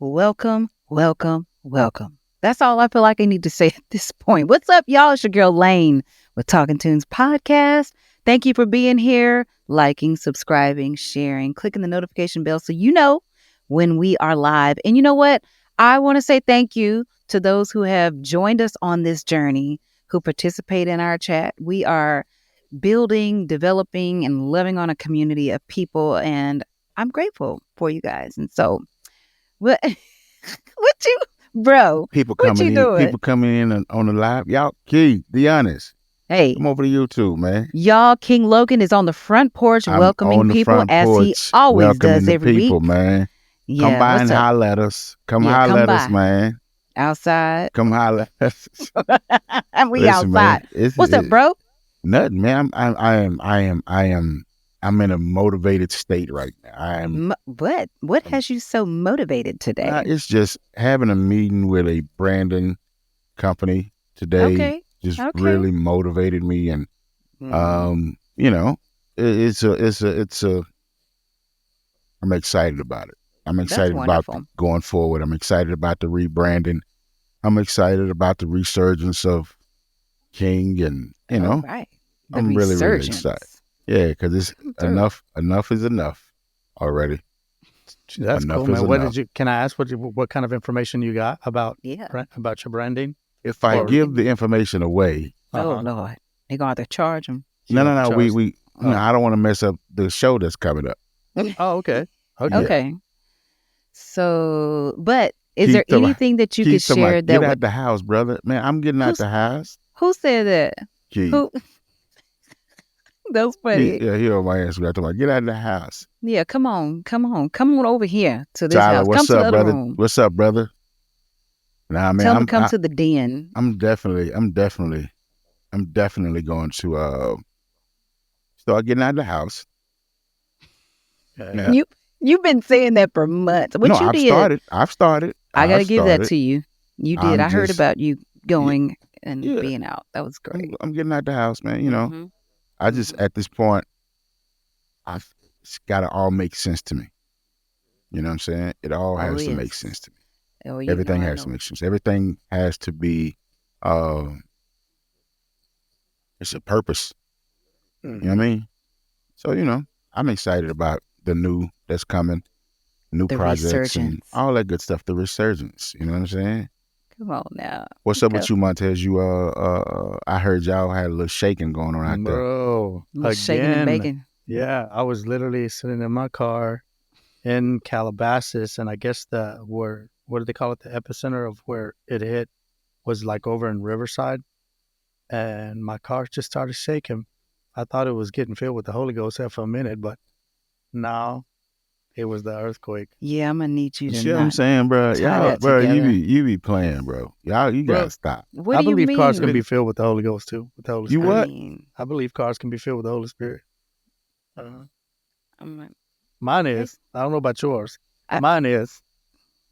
welcome, welcome, welcome. That's all I feel like I need to say at this point. What's up, y'all? It's your girl Layne with Talking Toons Podcast. Thank you for being here, liking, subscribing, sharing, clicking the notification bell so you know when we are live. And you know what? I want to say thank you to those who have joined us on this journey, who participate in our chat. We are building, developing, and loving on a community of people, and I'm grateful for you guys. And so, what you, bro? People what coming you in, doing? people coming in on the live. Y'all, Key, be honest. Hey, Come over to YouTube, man. y'all, King Logan is on the front porch I'm welcoming on the people front as he porch, always welcoming does the every people, week. man. Yeah, Come by what's and up? holler at us. Come Yeah, holler come at us, by. man. Outside. Come holler at us. And we Listen, man, outside. What's up, bro? Nothing, man. I'm in a motivated state right now. What has you so motivated today? It's just having a meeting with a branding company today. Okay. Just really motivated me, and you know, it's a. I'm excited about it. I'm excited about going forward. I'm excited about the rebranding. I'm excited about the resurgence of King, and you know, right. I'm really excited. Yeah, because it's enough. Enough is enough already. That's cool, man. Can I ask what kind of information you got about your branding? If I give the information away, oh Lord, they're gonna have to charge them. No. I don't want to mess up the show that's coming up. Oh, okay. Okay. So, but is there anything that you could share that get out the house, brother? Man, I'm getting out the house. Who said that? Keith. Who? That's funny. He on my ass. Get out of the house. Yeah, come on over here to this Tyler, house. What's come up, to the brother? Room. What's up, brother? Nah, man. Tell him to come to the den. I'm definitely going to start getting out of the house. Yeah. You've been saying that for months. I've started. I got to give that to you. You did. I heard about you going and being out. That was great. I'm getting out the house, man. You know, I just at this point, it's got to all make sense to me. You know what I'm saying? It all has to make sense to me. Oh, everything has to make sense. Everything has to be. It's a purpose. You know what I mean? So I'm excited about the new that's coming, new projects and all that good stuff. The resurgence. You know what I'm saying? Come on now. What's up with you, Montez? You I heard y'all had a little shaking going on out there. Bro, shaking and baking. Yeah, I was literally sitting in my car in Calabasas, and I guess what do they call it? The epicenter of where it hit was like over in Riverside, and my car just started shaking. I thought it was getting filled with the Holy Ghost there for a minute, but now it was the earthquake. Yeah, I'm gonna need you to. See what I'm saying, bro? Y'all, bro, you be playing, bro. Y'all, you gotta stop. What do you mean? I believe cars can be filled with the Holy Ghost too. With the Holy Spirit. What? I believe cars can be filled with the Holy Spirit. Mine is. I don't know about yours. Mine is.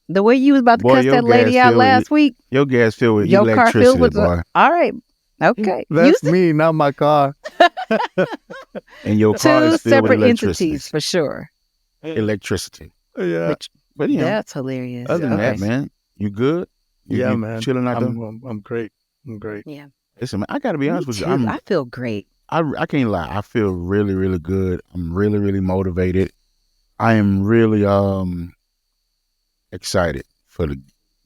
The way you was about to cuss that lady out last week. Your gas filled with your electricity, car filled with boy. All right. Okay. That's me, not my car. And your car is filled with electricity. Two separate entities for sure. Electricity. Yeah. But that's hilarious. Other than that, man, you good? You man. Chilling out there? I'm great. I'm great. Yeah. Listen, man, I got to be honest with you. I feel great. I can't lie. I feel really, really good. I'm really, really motivated. I am really excited for the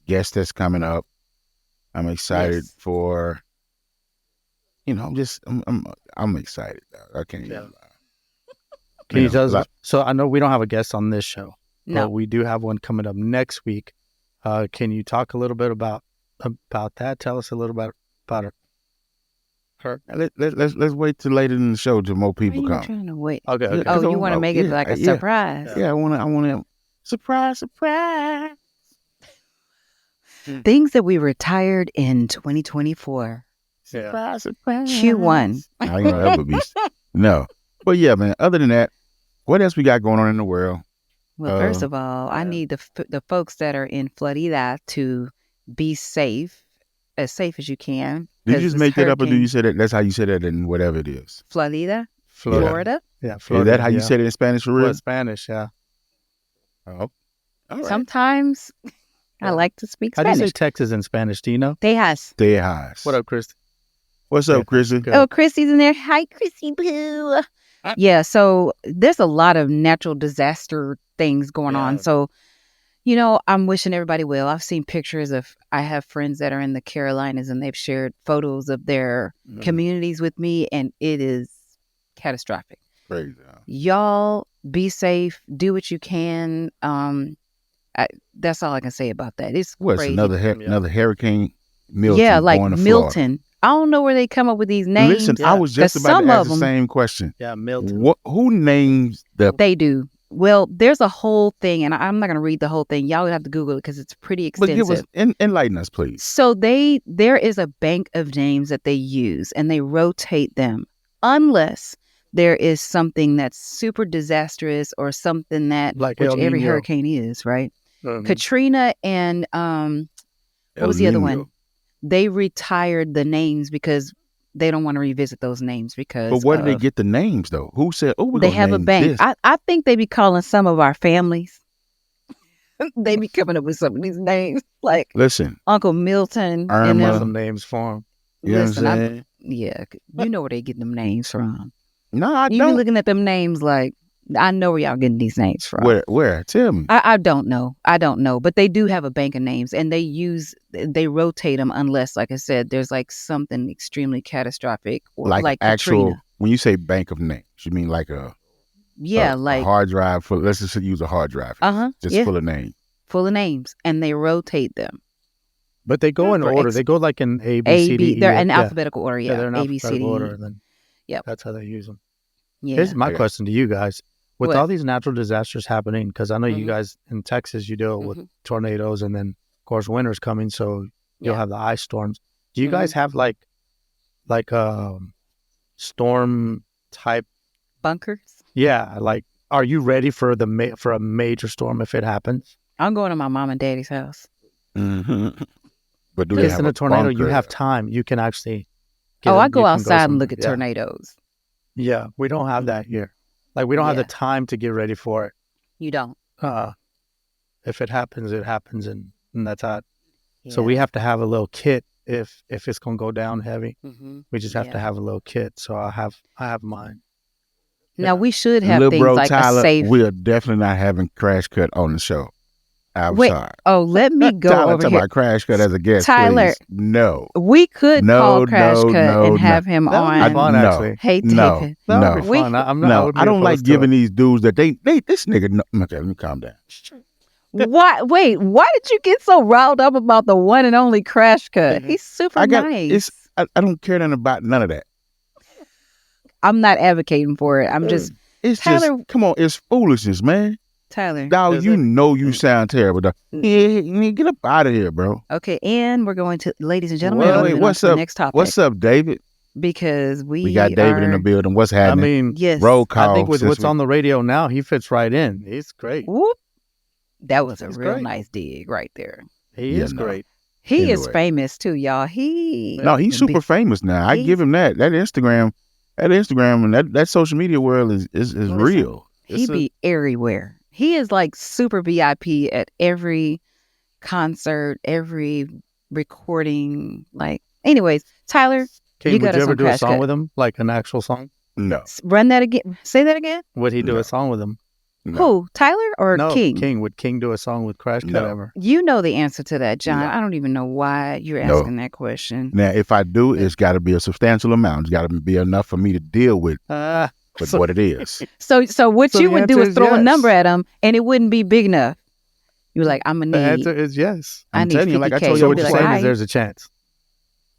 guest that's coming up. I'm excited for, I'm excited. I can't even lie. Can you tell us? So I know we don't have a guest on this show. No. But we do have one coming up next week. Can you talk a little bit about that? Tell us a little bit about her. Let's wait till later in the show till more people come. Trying to wait. Okay. Oh, you want to make it like a surprise? Yeah, I want to surprise. Things that we retired in 2024. Surprise. Q1. I ain't know that would be no. But yeah, man. Other than that, what else we got going on in the world? Well, first of all, I need the folks that are in Florida to be safe as you can. Did you just make that up, or do you say that? That's how you say that in whatever it is. Florida. Yeah, Florida. Is that how you say it in Spanish for real? Spanish, yeah. Oh, all right. Sometimes I like to speak How Spanish. do you say Texas in Spanish? Do you know? Tejas. What up, Chris? What's up, Chrissy? Oh, Chrissy's in there. Hi, Chrissy Boo. Yeah, so there's a lot of natural disaster things going on. So, I'm wishing everybody well. I've seen pictures I have friends that are in the Carolinas and they've shared photos of their communities with me, and it is catastrophic. Crazy. Y'all be safe. Do what you can. That's all I can say about that. It's crazy. Another hurricane? Milton. Yeah, like going to Milton. Florida. I don't know where they come up with these names. Listen, I was just about to ask the same question. Yeah, Milton. Who names They do. Well, there's a whole thing, and I'm not going to read the whole thing. Y'all would have to Google it because it's pretty extensive. But give us, enlighten us, please. So there is a bank of names that they use, and they rotate them unless there is something that's super disastrous or something that, like which every hurricane is, right? Katrina and what was the other one? They retired the names because they don't want to revisit those names because. But where did they get the names though? Who said? Oh, they have a bank. I think they be calling some of our families. They be coming up with some of these names, like listen, Uncle Milton, Irma, and some names for him. You know what I'm saying? You know where they get them names from. No, I you don't. You be looking at them names like. I know where y'all getting these names from. Where? Tell me. I don't know. But they do have a bank of names, and they rotate them unless, like I said, there's like something extremely catastrophic, or like actual. Katrina. When you say bank of names, you mean like a hard drive for. Let's just use a hard drive. Full of names. Full of names, and they rotate them. But they go in order. They go like in A, B, C, D, E. They're in alphabetical order. Yeah, they're in A, B, C, D, order. And then that's how they use them. Yeah. Here's my question to you guys. With all these natural disasters happening, because I know you guys in Texas, you deal with tornadoes, and then, of course, winter's coming, so you'll have the ice storms. Do you guys have like storm type bunkers? Yeah, like, are you ready for a major storm if it happens? I'm going to my mom and daddy's house. Mm-hmm. But in a tornado, you have time. You can actually. I go outside and look at tornadoes. Yeah, we don't have that here. Like, we don't have the time to get ready for it. You don't. If it happens, it happens, and that's how. So we have to have a little kit if it's gonna go down heavy. We just have to have a little kit. So I have mine. Now we should have things like Tyler, a safe. We are definitely not having Crash Cut on the show. Wait, sorry. Oh, let me go Tyler, over here. About Crash Cut as a guest, Tyler, please. No. We could call Crash Cut and have him on. That'd be fun, actually. Hate no, taking. That would be fun. I don't like giving these dudes that they this nigga. Okay, let me calm down. Why? Wait, why did you get so riled up about the one and only Crash Cut? He's super nice. I don't care nothing about none of that. I'm not advocating for it. I'm just. It's Tyler, just come on. It's foolishness, man. Tyler, dog, you sound terrible. Dog. Yeah, get up out of here, bro. Okay, and we're going to, ladies and gentlemen, what's up? The next topic. What's up, David? Because we got David in the building. What's happening? I mean, yes. Roll call. I think with what's on the radio now, he fits right in. He's great. Whoop. That was a real nice dig right there. He is great. He is famous too, y'all. He's super famous now. I give him that. That Instagram and that social media world is real. He be everywhere. He is like super VIP at every concert, every recording. Like, anyways, Tyler, would you ever do a song with him, like an actual song? No. Run that again. Say that again. Would he do a song with him? No. Who? Tyler or King? King. Would King do a song with Crash Cut ever? You know the answer to that, John. I don't even know why you're asking that question. Now, if I do, it's got to be a substantial amount. It's got to be enough for me to deal with what it is. So what you would do is throw a number at him, and it wouldn't be big enough. You're like, I'm gonna need. The answer is yes. I'm telling you, like I told you, you, what you're saying is there's a chance.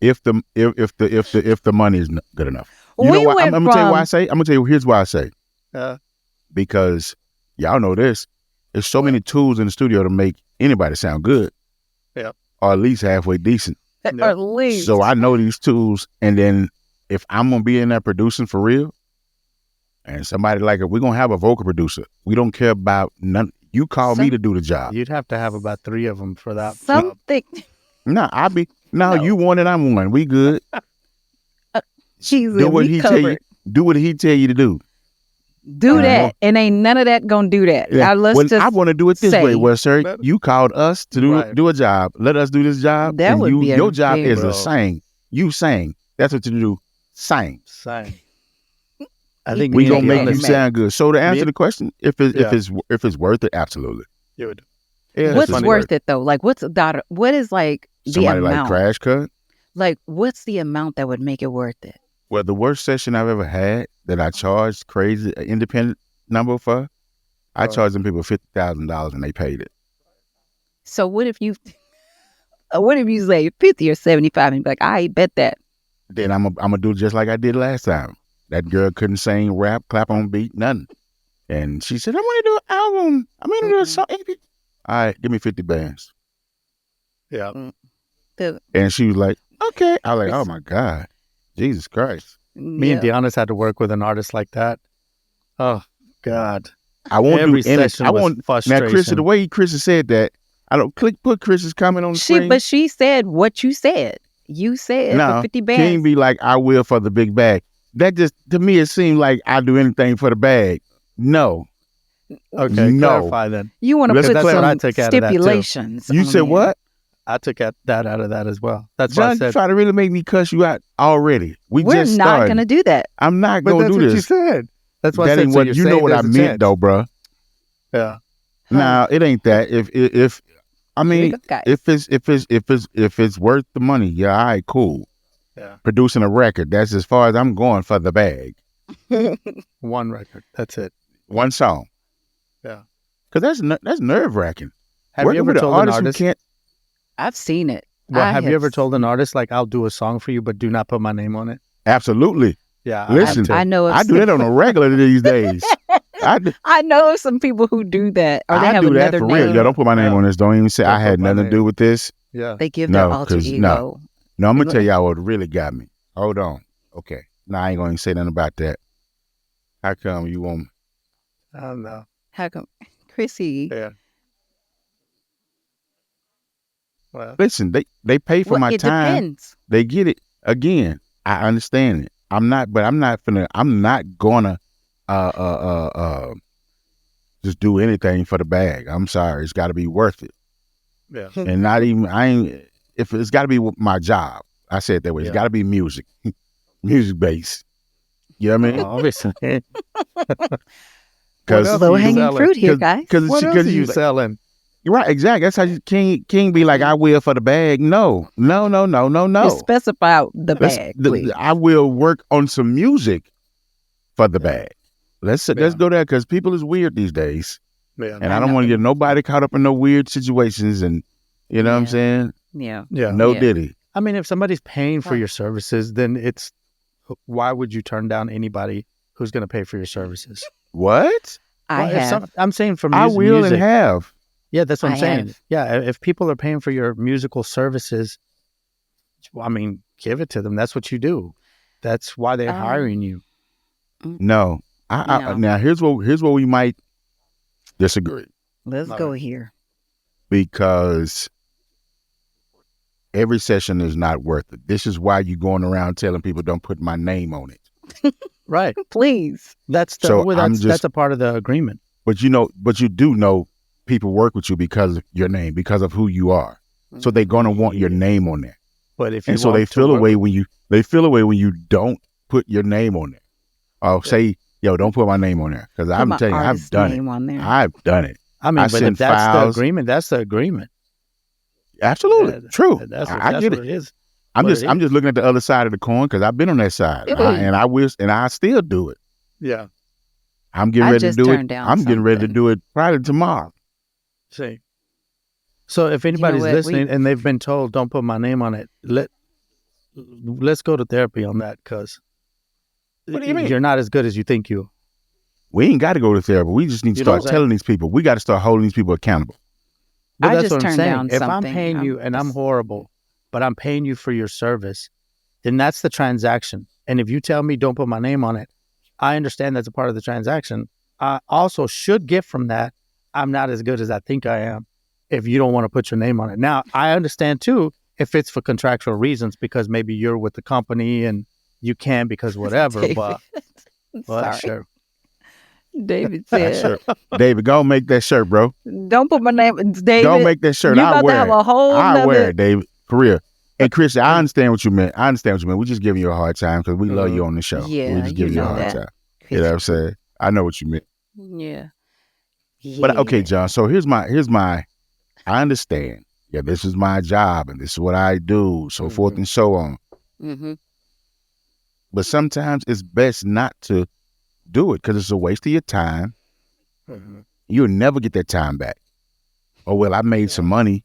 If the money is good enough. You know what? I'm gonna tell you why I say. I'm gonna tell you. Here's why I say. Because y'all know this. There's so many tools in the studio to make anybody sound good. Yeah. Or at least halfway decent. At least. So I know these tools, and then if I'm gonna be in there producing for real, and somebody like it, we're gonna have a vocal producer. We don't care about none. You call me to do the job. You'd have to have about 3 of them for that. Something. No, you want it, I'm one. We good. Do what he tell you. Do what he tell you to do. Do that. And ain't none of that gonna do that. Yeah. I want to do it this way, where, sir, you called us to do a job. Let us do this job. That and would be your job is to sing. You sing. That's what you do. Sing. I think we gonna make you sound good. So to answer the question, if it's worth it, absolutely. You would. Yeah, what's worth it though? Like, what is like somebody the amount? Like Crash Cut? Like, what's the amount that would make it worth it? Well, the worst session I've ever had that I charged crazy independent number for, I charged them people $50,000 and they paid it. So what if you say 50 or 75 and be like, I bet that. Then I'm gonna do just like I did last time. That girl couldn't sing, rap, clap on beat, nothing. And she said, I want to do an album. I'm going to do a song. All right, give me 50 bands. Yeah. And she was like, okay. I was like, oh my God. Jesus Christ. Me and Deanna's had to work with an artist like that. Oh, God. I won't Every do any. session was frustration. Now, Chris, the way Chris said that, I don't put Chris's comment on the screen. But she said what you said. You said for 50 bands. Can't be like, I will for the big bag. That just, to me, it seemed like I'd do anything for the bag. No. Okay, clarify then. You want to put some stipulations. You said what? I took that out of that as well. That's John, why I said. Try to really make me cuss you out already. We're not going to do that. I'm not going to do this. That's what you said. That's what that I said. Ain't what, you know what I meant, though, bro. Yeah. Nah, it ain't that. If I mean, if it's worth the money, yeah, all right, cool. Yeah. Producing a record, that's as far as I'm going for the bag. One record, that's it. One song. Yeah. Because that's nerve wracking. Have you ever told an artist? I've seen it. Well, have you ever told an artist like, I'll do a song for you, but do not put my name on it? Absolutely. Yeah. Listen, I know I do that on a regular these days. I know some people who do that. Or they have do that another for name. real. Yo, don't put my name on this. Don't even say I had nothing to do with this. Yeah. They give their alter ego. No, I'm going to tell y'all what really got me. Hold on. Okay. No, I ain't going to say nothing about that. How come you won't? I don't know. How come? Chrissy. Yeah. Well, listen, they pay for my time. Depends. They get it. Again, I understand it. I'm not gonna just do anything for the bag. I'm sorry. It's gotta be worth it. Yeah. And if it's gotta be my job. I said it that way. It's gotta be music. Music based. You know what I mean? Obviously. Because low hanging fruit here, guys. What else are you selling? Right, exactly. That's how you can't be like, I will for the bag. No. Just specify the bag, please. I will work on some music for the bag. Let's go there, because people is weird these days. Yeah. And I don't want to get nobody caught up in no weird situations, and you know what I'm saying? Yeah. No Diddy. I mean, if somebody's paying for your services, then why would you turn down anybody who's going to pay for your services? What? I'm saying for music. I will and have. Yeah, that's what I'm saying. Yeah, if people are paying for your musical services, I mean, give it to them. That's what you do. That's why they're hiring you. No. Now, here's where we might disagree. Let's go here. Because every session is not worth it. This is why you're going around telling people don't put my name on it. Right. Please. That's a part of the agreement. But you do know people work with you because of your name, because of who you are. So they're gonna want your name on there. But if so they feel away when you don't put your name on there. Or say, yo, don't put my name on there, because I'm telling you, I've done it. I've done it. I mean, but if that's the agreement, that's the agreement. Absolutely, true. I get it. It is. I'm just looking at the other side of the coin, because I've been on that side, and I still do it. Yeah. I'm getting ready to do it. I'm getting ready to do it probably tomorrow. See. So if anybody's listening and they've been told, don't put my name on it, let's go to therapy on that, because what do you mean? You're not as good as you think you are. We ain't got to go to therapy. We just need to start telling these people. We got to start holding these people accountable. But that's what I'm saying. If I'm paying you and I'm horrible, but I'm paying you for your service, then that's the transaction. And if you tell me don't put my name on it, I understand that's a part of the transaction. I also should get from that, I'm not as good as I think I am, if you don't want to put your name on it. Now, I understand too, if it's for contractual reasons, because maybe you're with the company and you can because whatever, but sure. David That said, shirt. David, go make that shirt, bro. "Don't put my name." David, Don't make that shirt. You I'll about to wear have it. a whole I'll wear nother. it, David. For real. And Chris, I understand what you meant. We just giving you a hard time because we love you on the show. Yeah, we just giving you a hard that. time. You know what I'm saying? I know what you meant. Yeah. But okay, John. So here's my. I understand. Yeah, this is my job and this is what I do, so forth and so on. Mm-hmm. But sometimes it's best not to do it because it's a waste of your time. You'll never get that time back. Oh, well, I made some money.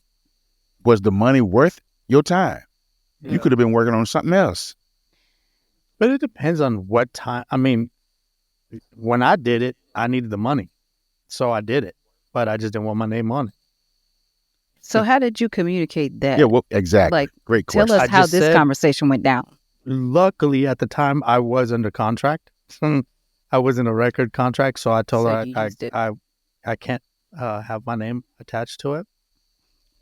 Was the money worth your time? You could have been working on something else. But it depends on what time. I mean, when I did it, I needed the money. So I did it. But I just didn't want my name on it. So how did you communicate that? Yeah, well, exactly. Like, great question. Tell us how this conversation went down. Luckily, at the time, I was under contract. I was in a record contract, so I told her I can't have my name attached to it.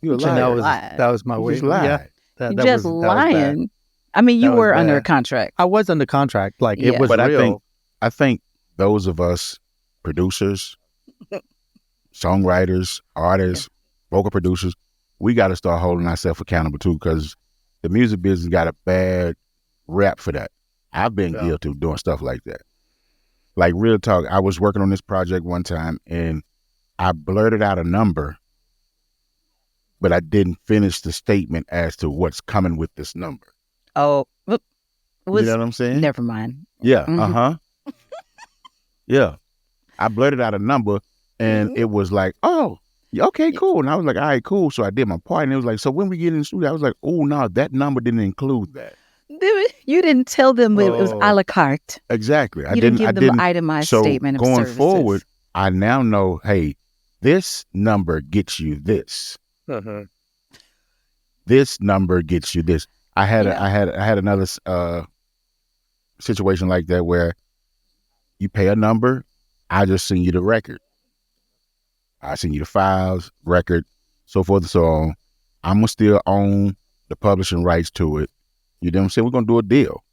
You lied. That was my way. Yeah, that was lying. I mean, you were under a contract. I was under contract. Like it was but real. I think those of us producers, songwriters, artists, vocal producers, we got to start holding ourselves accountable too, because the music business got a bad rap for that. I've been guilty of doing stuff like that. Like, real talk, I was working on this project one time and I blurted out a number, but I didn't finish the statement as to what's coming with this number. Oh, you know what I'm saying? Never mind. Yeah, yeah. I blurted out a number and it was like, oh, okay, cool. And I was like, all right, cool. So I did my part. And it was like, so when we get in the studio, I was like, oh, no, that number didn't include that. You didn't tell them it was a la carte. Exactly. You didn't give them an itemized statement of services. So going forward, I now know, hey, this number gets you this. This number gets you this. I had another situation like that where you pay a number, I just send you the record. I send you the files, record, so forth and so on. I'm going to still own the publishing rights to it. You know what I'm saying? We're going to do a deal.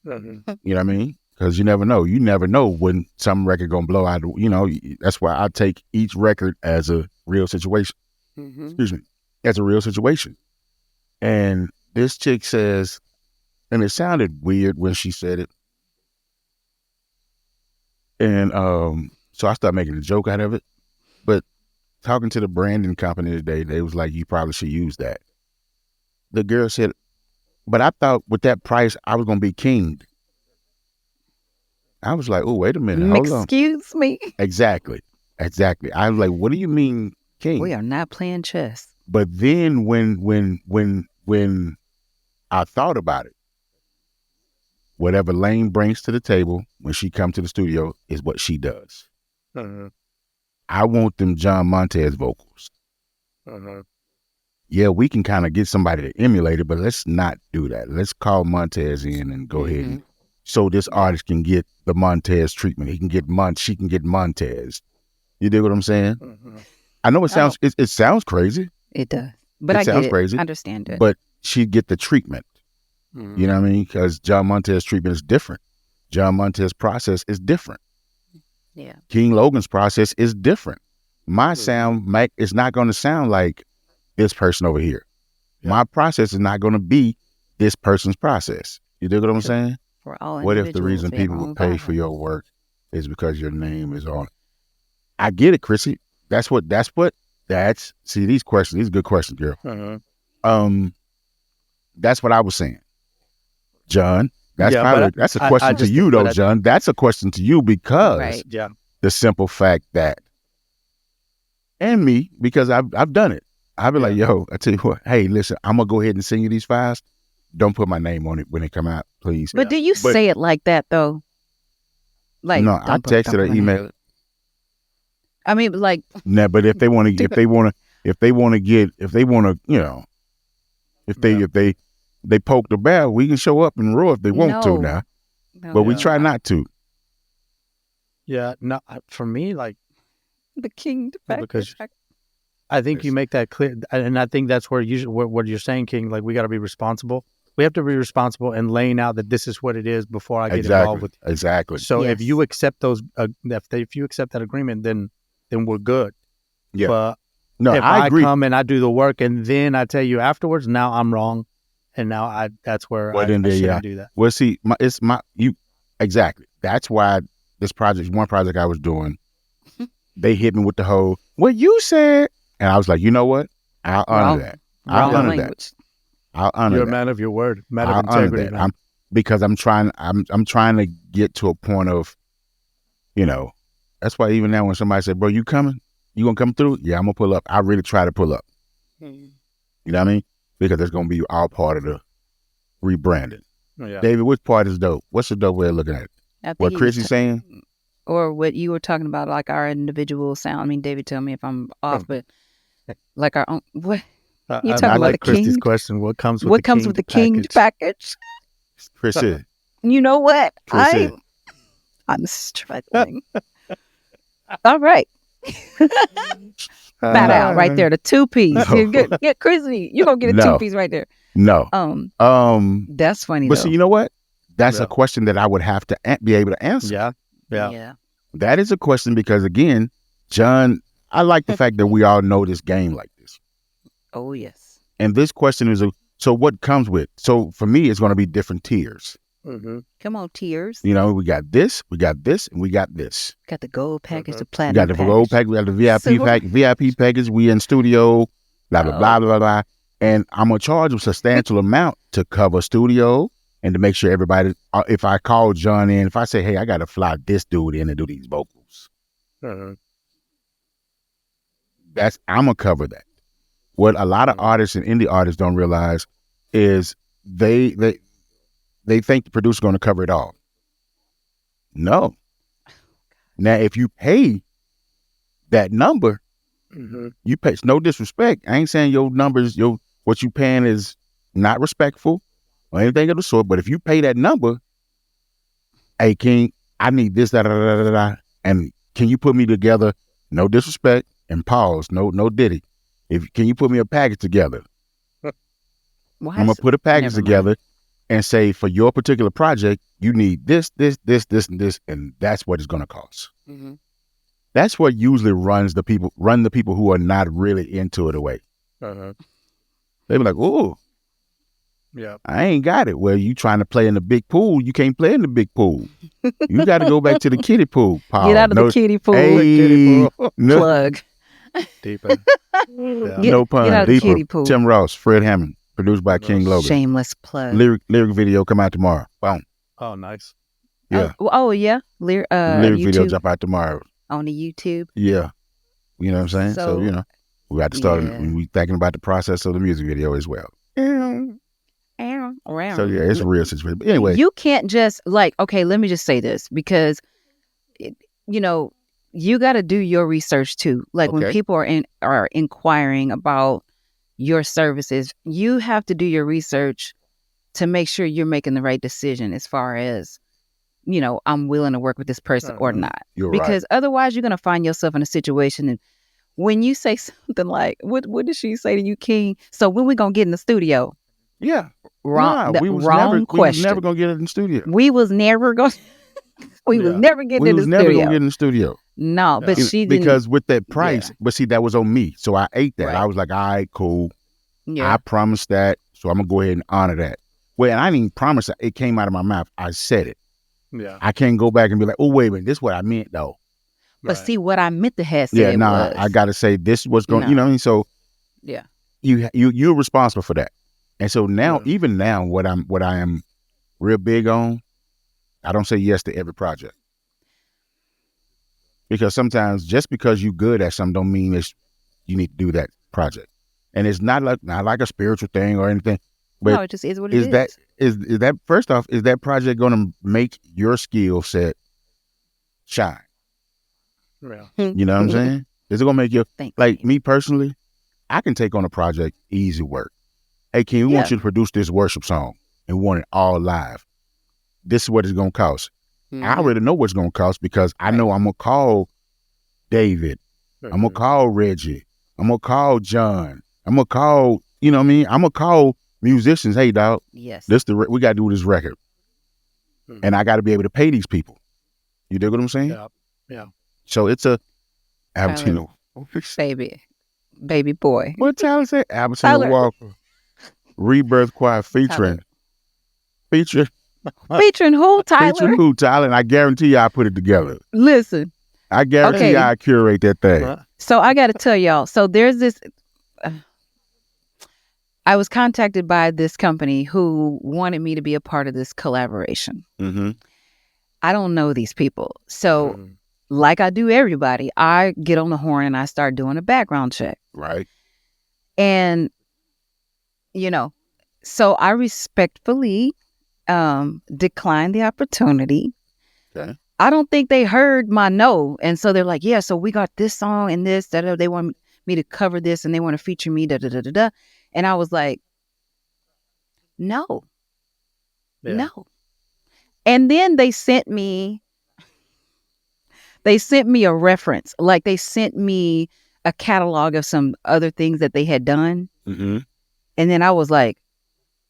You know what I mean? Because you never know. You never know when some record going to blow out. You know, that's why I take each record as a real situation. Excuse me. As a real situation. And this chick says, and it sounded weird when she said it. And so I started making a joke out of it. But talking to the branding company today, they was like, you probably should use that. The girl said, but I thought with that price, I was going to be kinged. I was like, oh, wait a minute. Hold on. Excuse me. Exactly. I was like, what do you mean king? We are not playing chess. But then when I thought about it, whatever Layne brings to the table when she comes to the studio is what she does. I want them John Montez vocals. Yeah, we can kind of get somebody to emulate it, but let's not do that. Let's call Montez in and go ahead and so this artist can get the Montez treatment. She can get Montez. You dig what I'm saying? I know it sounds it sounds crazy. It does. But I get it. Crazy. I understand it. But she'd get the treatment. You know what I mean? Because John Montez treatment is different. John Montez process is different. Yeah. King Logan's process is different. My sound is not going to sound like this person over here. My process is not going to be this person's process. You dig what I'm saying? What if the reason people would pay for your work is because your name is on it? I get it, Chrissy. See, these are good questions, girl. That's what I was saying. John, that's a question to you though, John. That's a question to you because the simple fact that, and me, because I've done it. I've been like, yo, I tell you what, hey, listen, I'm going to go ahead and send you these files. Don't put my name on it when they come out, please. But do you say it like that though? Like, no, I texted or emailed. I mean, like, nah, but if they want to, you know, if they poke the bear, we can show up and roar if they want to now. But we try not to. Yeah, no, for me, like the king, because I think you make that clear, and I think that's where what you're saying, King. Like, we got to be responsible. we have to be responsible in laying out that this is what it is before I get involved with you. Exactly. So if you accept those, if you accept that agreement, then we're good. Yeah. But no, if I agree. come and I do the work and then I tell you afterwards, now I'm wrong, and now that's where I shouldn't do that. Well, see, exactly. That's why one project I was doing, they hit me with the whole what you said, and I was like, you know what? I'll honor that. I'll honor that. You're a man of your word, man of integrity. Because I'm trying to get to a point of, that's why even now when somebody said, bro, you coming? You gonna come through? Yeah, I'm gonna pull up. I really try to pull up. You know what I mean? Because it's gonna be all part of the rebranding. Oh, yeah. David, which part is dope? What's the dope way of looking at it? What Chris is saying? Or what you were talking about, like our individual sound. I mean, David, tell me if I'm off, but like our own, what? You talking about like the Christy's King? Question. What comes with the King package? Chris is. You know what? I'm struggling. All right. Fat out right there, the 2-piece. No. Get Chrissy. You're gonna get a 2-piece right there. No. That's funny. But see, you know what? That's a question that I would have to be able to answer. Yeah. That is a question because again, John, I like the fact that we all know this game like this. Oh yes. And this question is so what comes with? So for me, it's going to be different tiers. Mm-hmm. Come on, tiers. We got this, and we got this. Got the gold package, the platinum. We got the gold package, we got the VIP package. We in studio, blah blah blah blah blah. And I'm gonna charge a substantial amount to cover studio and to make sure everybody. If I call John in, if I say, hey, I got to fly this dude in and do these vocals, I'm gonna cover that. What a lot of artists and indie artists don't realize is they think the producer's going to cover it all. No. Now, if you pay that number, you pay. No disrespect. I ain't saying your numbers, what you paying is not respectful or anything of the sort. But if you pay that number, hey King, I need this, and can you put me together? No disrespect and pause. No Diddy. Can you put me a package together? I'm gonna put a package together. And say for your particular project, you need this, and this, and that's what it's going to cost. Mm-hmm. That's what usually run the people who are not really into it away. They be like, "Oh, yeah, I ain't got it." Well, you trying to play in the big pool? You can't play in the big pool. You got to go back to the kiddie pool. Paul. Get out of the kiddie pool. Hey, Plug. Deeper. No pun. Get out of the kiddie pool. Tim Ross, Fred Hammond. Produced by King Logan. Shameless plug. Lyric video come out tomorrow. Boom. Oh, nice. Yeah. Yeah. Lyric video jump out tomorrow. On the YouTube. Yeah. You know what I'm saying? So we got to start when we thinking about the process of the music video as well. So yeah, it's a real situation. But anyway. You can't just okay, let me just say this because, you got to do your research too. When people are inquiring about your services, you have to do your research to make sure you're making the right decision as far as, I'm willing to work with this person or not. Because otherwise you're going to find yourself in a situation. And when you say something like, what did she say to you, King? So when we going to get in the studio? Yeah. Wrong question. We was never going to get in the studio. We was never going was never getting in the studio. We was never going to get in the studio. No, but she didn't. Because with that price, but see, that was on me. So I ate that. Right. I was like, all right, cool. Yeah. I promised that. So I'm going to go ahead and honor that. Well, and I didn't even promise that. It came out of my mouth. I said it. Yeah. I can't go back and be like, oh, wait a minute. This is what I meant, though. But see, what I meant to have said was. I got to say this was going, you know what I mean? So yeah, you're responsible for that. And so now, even now, what I am real big on, I don't say yes to every project. Because sometimes just because you're good at something don't mean you need to do that project. And it's not like a spiritual thing or anything. But no, it just is what it is. Is that first off, is that project going to make your skill set shine? Yeah. You know what I'm saying? Is it going to make you, me personally, I can take on a project, easy work. Hey, King, we want you to produce this worship song and want it all live. This is what it's going to cost. Mm-hmm. I already know what it's going to cost because I know I'm going to call David. I'm going to call Reggie. I'm going to call John. I'm going to call, you know what I mean? I'm going to call musicians, hey dog, Yes. We got to do this record, and I got to be able to pay these people. You dig what I'm saying? Yeah. So it's a Albertino, baby boy. What Tyler say? Albertino Walker, Rebirth Choir featuring who, Tyler? Featuring who, Tyler? And I guarantee you, I put it together. Listen, I guarantee you, I curate that thing. So I got to tell y'all. So there's this. I was contacted by this company who wanted me to be a part of this collaboration. Mm-hmm. I don't know these people. So like I do everybody, I get on the horn and I start doing a background check. Right. And, so I respectfully declined the opportunity. Okay. I don't think they heard my no. And so they're like, yeah, so we got this song and this, da-da. They want me to cover this and they want to feature me, da-da-da-da-da. And I was like, no. And then they sent me a reference. Like they sent me a catalog of some other things that they had done. Mm-hmm. And then I was like,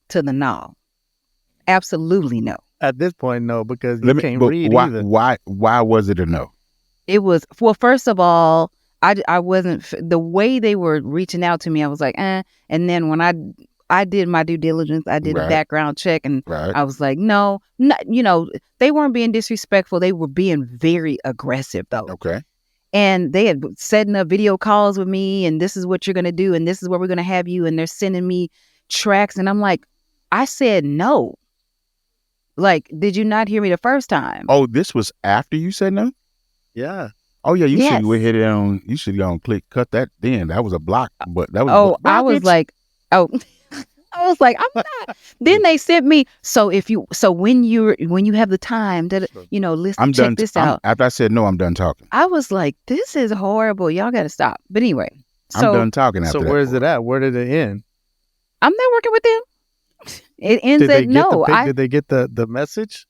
to the no. Absolutely no. At this point, no, because you can't read either. Why was it a no? It was, well, first of all, I wasn't, the way they were reaching out to me, I was like, And then when I did my due diligence, I did a background check, and I was like, no, they weren't being disrespectful. They were being very aggressive, though. Okay. And they had setting up video calls with me, and this is what you're going to do, and this is where we're going to have you, and they're sending me tracks, and I'm like, I said no. Like, did you not hear me the first time? Oh, this was after you said no? Yeah. Oh yeah, you should hit it on. You should go and cut that. Then that was a block, but that was. I was like, I was like, I'm not. Then they sent me. So when you have the time to listen, check this out. After I said no, I'm done talking. I was like, this is horrible. Y'all got to stop. But anyway, I'm done talking. After so that. where's it at? Where did it end? I'm not working with them. It ends at no. Did they get the message?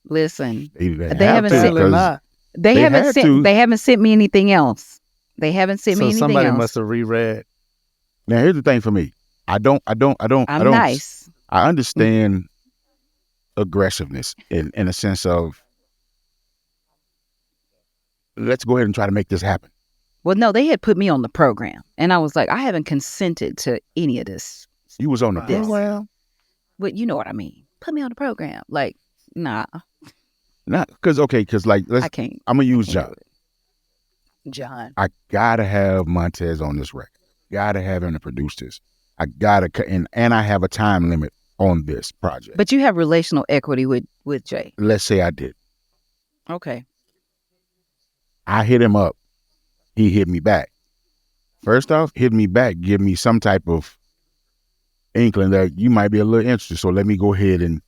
Listen, they haven't sent. They haven't sent me anything else. They haven't sent me anything else. So somebody must have reread. Now here's the thing for me. I'm nice. I understand aggressiveness in a sense of let's go ahead and try to make this happen. Well, no, they had put me on the program, and I was like, I haven't consented to any of this. You was on the program. But you know what I mean. Put me on the program. Like, nah. Not because like I can't. I'm gonna use John. John. I gotta have Montez on this record. Gotta have him to produce this. I gotta and I have a time limit on this project. But you have relational equity with Jay. Let's say I did. Okay. I hit him up. He hit me back. First off, hit me back, give me some type of inkling that you might be a little interested. So let me go ahead and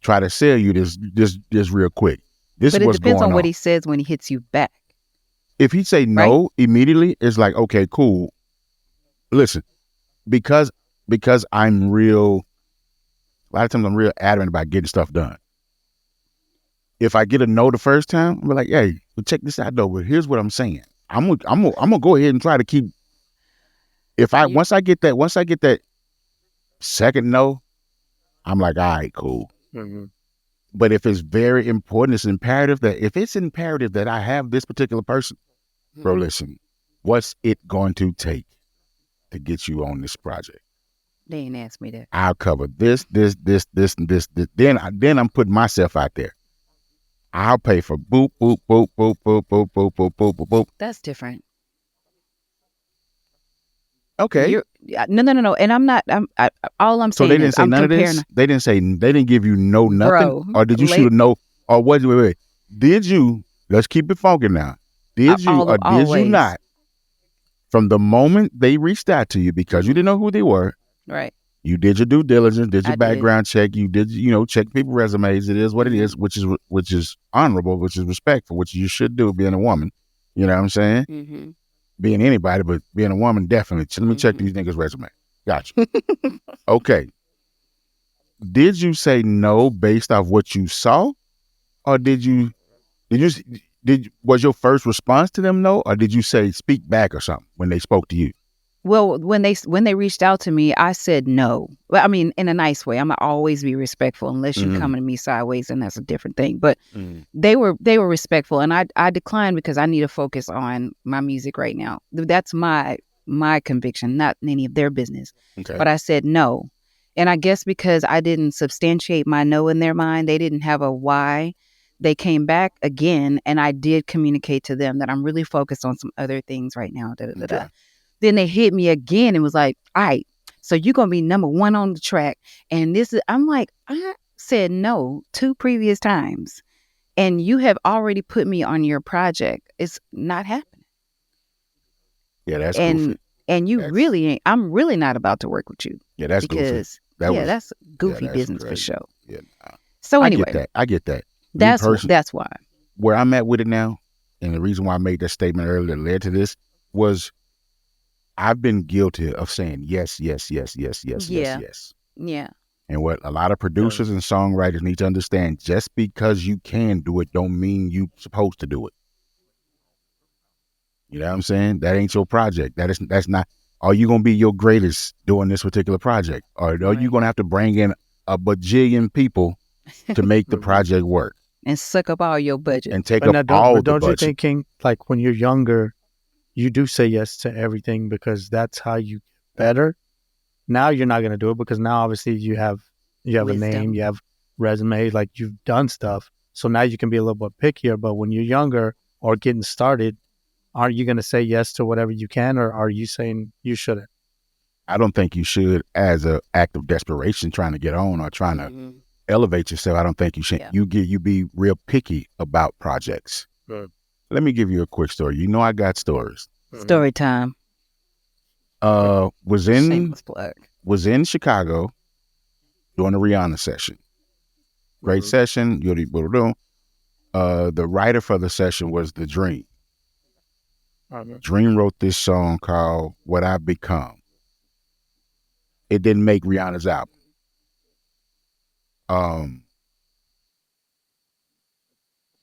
try to sell you this real quick. But it depends on what he says when he hits you back. If he say no immediately, it's like, okay, cool. Listen, because I'm real, a lot of times I'm real adamant about getting stuff done. If I get a no the first time, I'm like, hey, well, check this out though. But here's what I'm saying. I'm gonna go ahead and try to keep. Once I get that second no, I'm like, all right, cool. Mm-hmm. But if it's very important, it's imperative that I have this particular person, bro, listen, what's it going to take to get you on this project? They ain't asked me that. I'll cover this, and this. Then I'm putting myself out there. I'll pay for boop, boop, boop, boop, boop, boop, boop, boop, boop, boop, boop. That's different. Okay. No. And I'm not. All I'm saying. So they didn't say none of this. They didn't give you nothing, bro, or did you shoot a no? Or wait? Did you? Let's keep it funky now. Did you or did you not? From the moment they reached out to you, because you didn't know who they were, right? You did your due diligence, did your background check. You did, check people's resumes. It is what it is, which is honorable, which is respectful, which you should do being a woman. You know what I'm saying? Mm-hmm. Being anybody, but being a woman, definitely. So let me check these niggas' resume. Gotcha. Okay. Did you say no based off what you saw, or was your first response to them no, or did you say speak back or something when they spoke to you? Well, when they reached out to me, I said no. Well, I mean, in a nice way. I'm gonna always be respectful unless you coming to me sideways, and that's a different thing. But they were respectful, and I declined because I need to focus on my music right now. That's my conviction, not any of their business. Okay. But I said no, and I guess because I didn't substantiate my no in their mind, they didn't have a why. They came back again, and I did communicate to them that I'm really focused on some other things right now. Okay. Then they hit me again and was like, all right, so you're going to be number one on the track. And I'm like, I said no 2 previous times. And you have already put me on your project. It's not happening. Yeah, that's goofy. And really ain't, I'm really not about to work with you. Yeah, that's goofy. That's goofy business crazy. For sure. Yeah. So anyway. I get that. That's why. Where I'm at with it now, and the reason why I made that statement earlier that led to this was I've been guilty of saying yes. Yeah. And what a lot of producers and songwriters need to understand, just because you can do it don't mean you're supposed to do it. You know what I'm saying? That ain't your project. That's not, are you going to be your greatest doing this particular project? Or are you going to have to bring in a bajillion people to make the project work? And suck up all your budget. And take up all the budget. Don't you think, King, like when you're younger, you do say yes to everything because that's how you get better. Now you're not going to do it because now obviously you have wisdom. A name, you have resume, like you've done stuff. So now you can be a little bit pickier. But when you're younger or getting started, aren't you going to say yes to whatever you can, or are you saying you shouldn't? I don't think you should as an act of desperation trying to get on or trying to elevate yourself. I don't think you should. Yeah. You be real picky about projects. Good. Let me give you a quick story. You know I got stories. Story time. Was in Chicago doing a Rihanna session. Great session. The writer for the session was The Dream. Dream wrote this song called What I've Become. It didn't make Rihanna's album.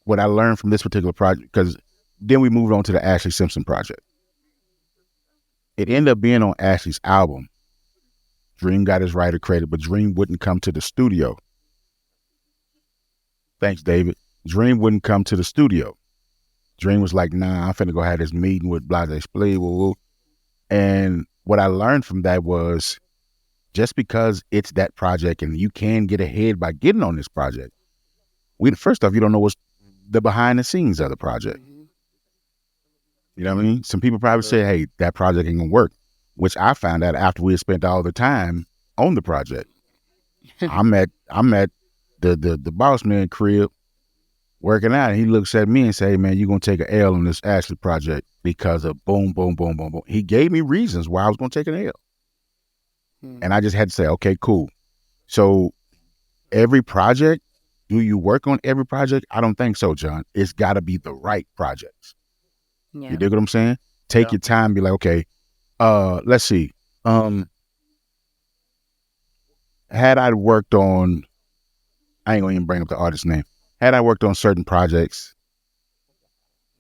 What I learned from this particular project, because then we moved on to the Ashley Simpson project. It ended up being on Ashley's album. Dream got his writer credit, but Dream wouldn't come to the studio. Thanks, David. Dream wouldn't come to the studio. Dream was like, nah, I'm finna go have this meeting with Blase Splee. And what I learned from that was just because it's that project and you can get ahead by getting on this project, first off, you don't know what's the behind the scenes of the project. You know what I mean? Some people probably say, hey, that project ain't gonna work, which I found out after we had spent all the time on the project. I'm at the boss man crib working out, and he looks at me and say, hey man, you're gonna take an L on this Ashley project because of boom, boom, boom, boom, boom. He gave me reasons why I was gonna take an L. And I just had to say, okay, cool. So every project, do you work on every project? I don't think so, John. It's gotta be the right projects. Yeah. You dig what I'm saying? Take your time, be like, okay, let's see. Had I worked on, I ain't gonna even bring up the artist's name. Had I worked on certain projects,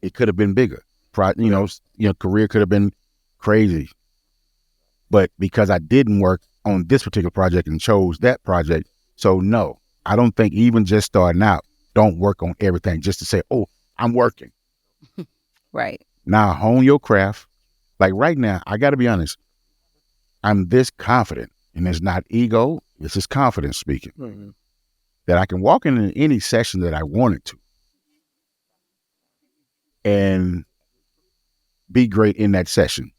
it could have been bigger. Career could have been crazy. But because I didn't work on this particular project and chose that project, so no, I don't think even just starting out, don't work on everything just to say, oh, I'm working. Right. Now hone your craft. Like right now, I got to be honest, I'm this confident, and it's not ego, it's just confidence speaking, that I can walk into any session that I wanted to and be great in that session.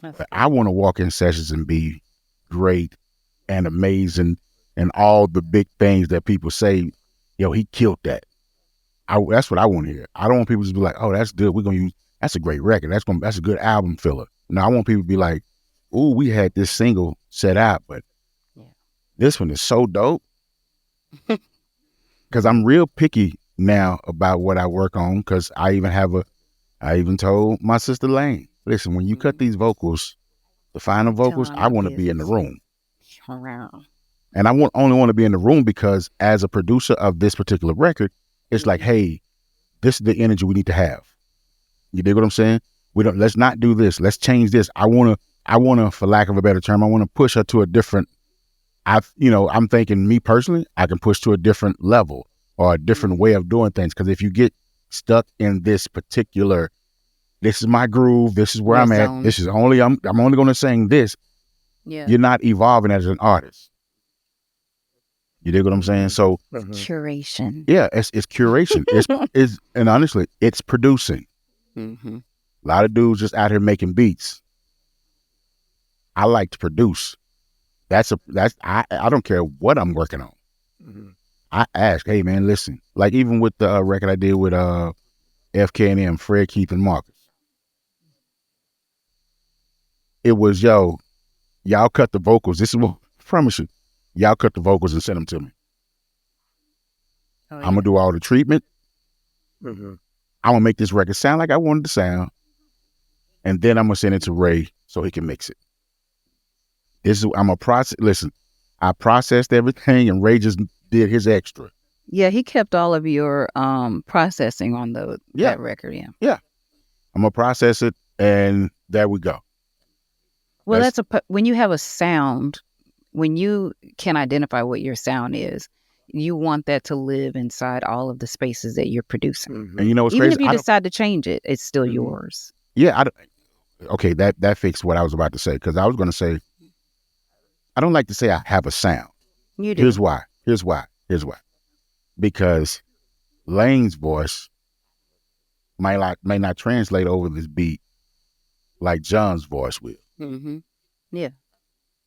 But I want to walk in sessions and be great and amazing and all the big things that people say, yo, he killed that. That's what I want to hear. I don't want people to be like, oh, that's good. We're going to use, that's a great record. That's a good album filler. No, I want people to be like, ooh, we had this single set out, but this one is so dope. Because I'm real picky now about what I work on, because I even told my sister Layne, listen, when you cut these vocals, the final vocals, I want to be in the room. And I only want to be in the room because as a producer of this particular record, it's like, hey, this is the energy we need to have. You dig what I'm saying? Let's not do this. Let's change this. I want to, for lack of a better term, I want to push her to a different, I'm thinking, me personally, I can push to a different level or a different way of doing things. Because if you get stuck in this particular, this is my groove, this is where I'm at, this is only, I'm only going to sing this. Yeah. You're not evolving as an artist. You dig what I'm saying? So curation. Yeah, it's curation. And honestly, it's producing. Mm-hmm. A lot of dudes just out here making beats. I like to produce. I don't care what I'm working on. Mm-hmm. I ask, hey man, listen. Like even with the record I did with FK&M, Fred, Keith, and Marcus. It was, y'all cut the vocals. This is what I promise you. Y'all cut the vocals and send them to me. Oh, yeah. I'm gonna do all the treatment. Mm-hmm. I'm gonna make this record sound like I wanted to sound, and then I'm gonna send it to Ray so he can mix it. I'm a process. Listen, I processed everything, and Ray just did his extra. Yeah, he kept all of your processing on that record. Yeah. I'm gonna process it, and there we go. Well, when you have a sound, when you can identify what your sound is, you want that to live inside all of the spaces that you're producing. Mm-hmm. And you know what's even crazy? If you decide to change it, it's still Mm-hmm. yours. Yeah. Okay, that fixed what I was about to say, because I was going to say, I don't like to say I have a sound. You do. Here's why. Because Layne's voice may not translate over this beat like John's voice will. Mm-hmm. Yeah.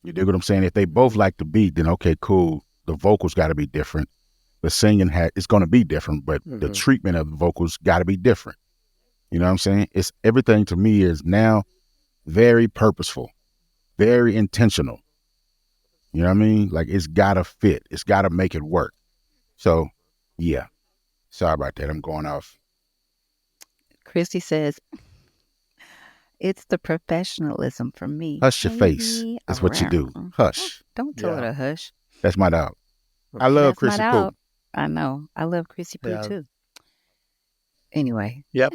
You dig what I'm saying? If they both like the beat, then okay, cool. The vocals got to be different. The singing it's going to be different, but the treatment of the vocals got to be different. You know what I'm saying? It's everything to me is now very purposeful, very intentional. You know what I mean? Like it's got to fit. It's got to make it work. So, yeah. Sorry about that. I'm going off. Christy says, it's the professionalism for me. Hush your face. That's what you do. Hush. Don't tell her to hush. That's my dog. I love That's Chrissy my Pooh. dog. I know. I love Chrissy Pooh too. Anyway. Yep.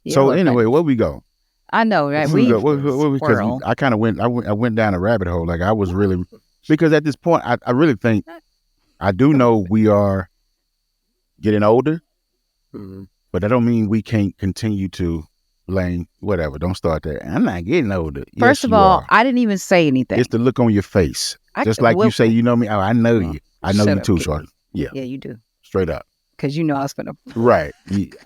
So anyway, where we go? I know, right? Because I kind of went down a rabbit hole. Like I was really, because at this point, I really think, I do know we are getting older, but that don't mean we can't continue to, Layne, whatever. Don't start that. I'm not getting older. First of all, I didn't even say anything. It's the look on your face. Just like you say, you know me. Oh, I know you. I know you too, Shorty. Yeah. Yeah, you do. Straight up. Because you know I was going to. Right.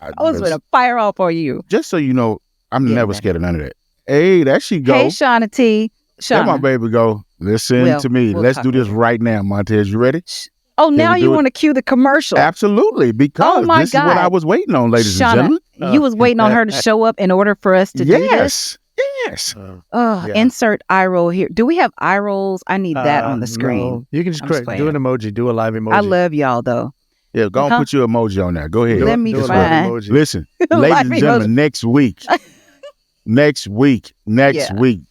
I was going to fire off on you. Just so you know, I'm never scared of none of that. Hey, there she go. Hey, Shauna T. There my baby go. Listen to me. Let's do this right now, Montez. You ready? Oh, now you want to cue the commercial. Absolutely. Because this is what I was waiting on, ladies and gentlemen. You was waiting on her to show up in order for us to do this? Yes. Insert eye roll here. Do we have eye rolls? I need that on the screen. No. You can just do an emoji. Do a live emoji. I love y'all, though. Yeah, go and put your emoji on there. Go ahead. Let me find. Listen, ladies and gentlemen, next week,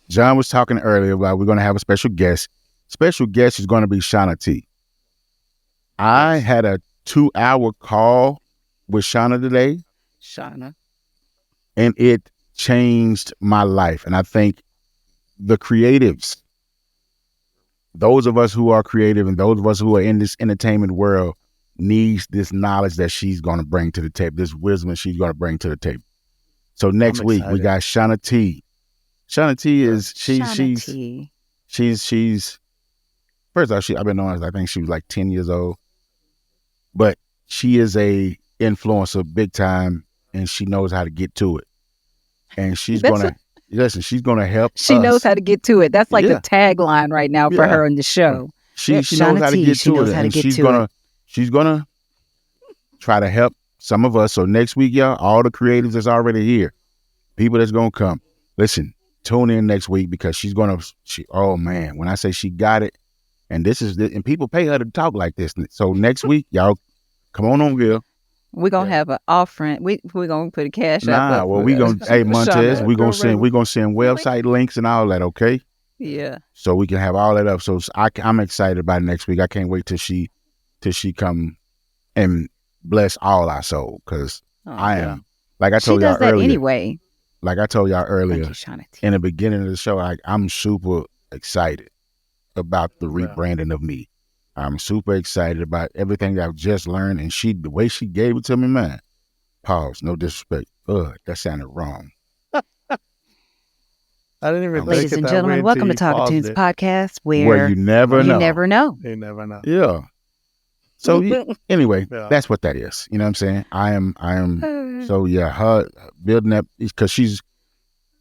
John was talking earlier about we're going to have a special guest. Special guest is going to be Shauna T. I had a 2-hour call with Shauna today. And it changed my life. And I think the creatives, those of us who are creative and those of us who are in this entertainment world, needs this knowledge that she's going to bring to the table, this wisdom that she's going to bring to the table. So next week we got Shauna T. Shauna T is she's first off, I've been knowing her, I think she was like 10 years old, but she is a influencer big time, and she knows how to get to it. And she's gonna she's gonna help. She knows how to get to it. That's like the tagline right now for her in the show. She knows how to get to it, and she's gonna try to help some of us. So next week, y'all, all the creatives that's already here, people that's gonna come, listen, tune in next week, because oh man, when I say she got it, and and people pay her to talk like this. So next week, y'all, come on here. We're gonna have an offering. We're gonna put a cash out. Well, we gonna Montez, we're gonna send website links and all that, okay? Yeah. So we can have all that up. So I'm excited about next week. I can't wait till she come and bless all our soul, because I am Like I told she y'all does that earlier. anyway. Like I told y'all earlier, Thank you, Shauna T. in the beginning of the show, I'm super excited about the rebranding of me. I'm super excited about everything that I've just learned. And the way she gave it to me, man, pause, no disrespect. That sounded wrong. I didn't even Ladies and gentlemen, welcome to Talking Toons Podcast, where you never know. You never know. You never know. Yeah. So anyway, that's what that is. You know what I'm saying? I am. So yeah, her building up because she's.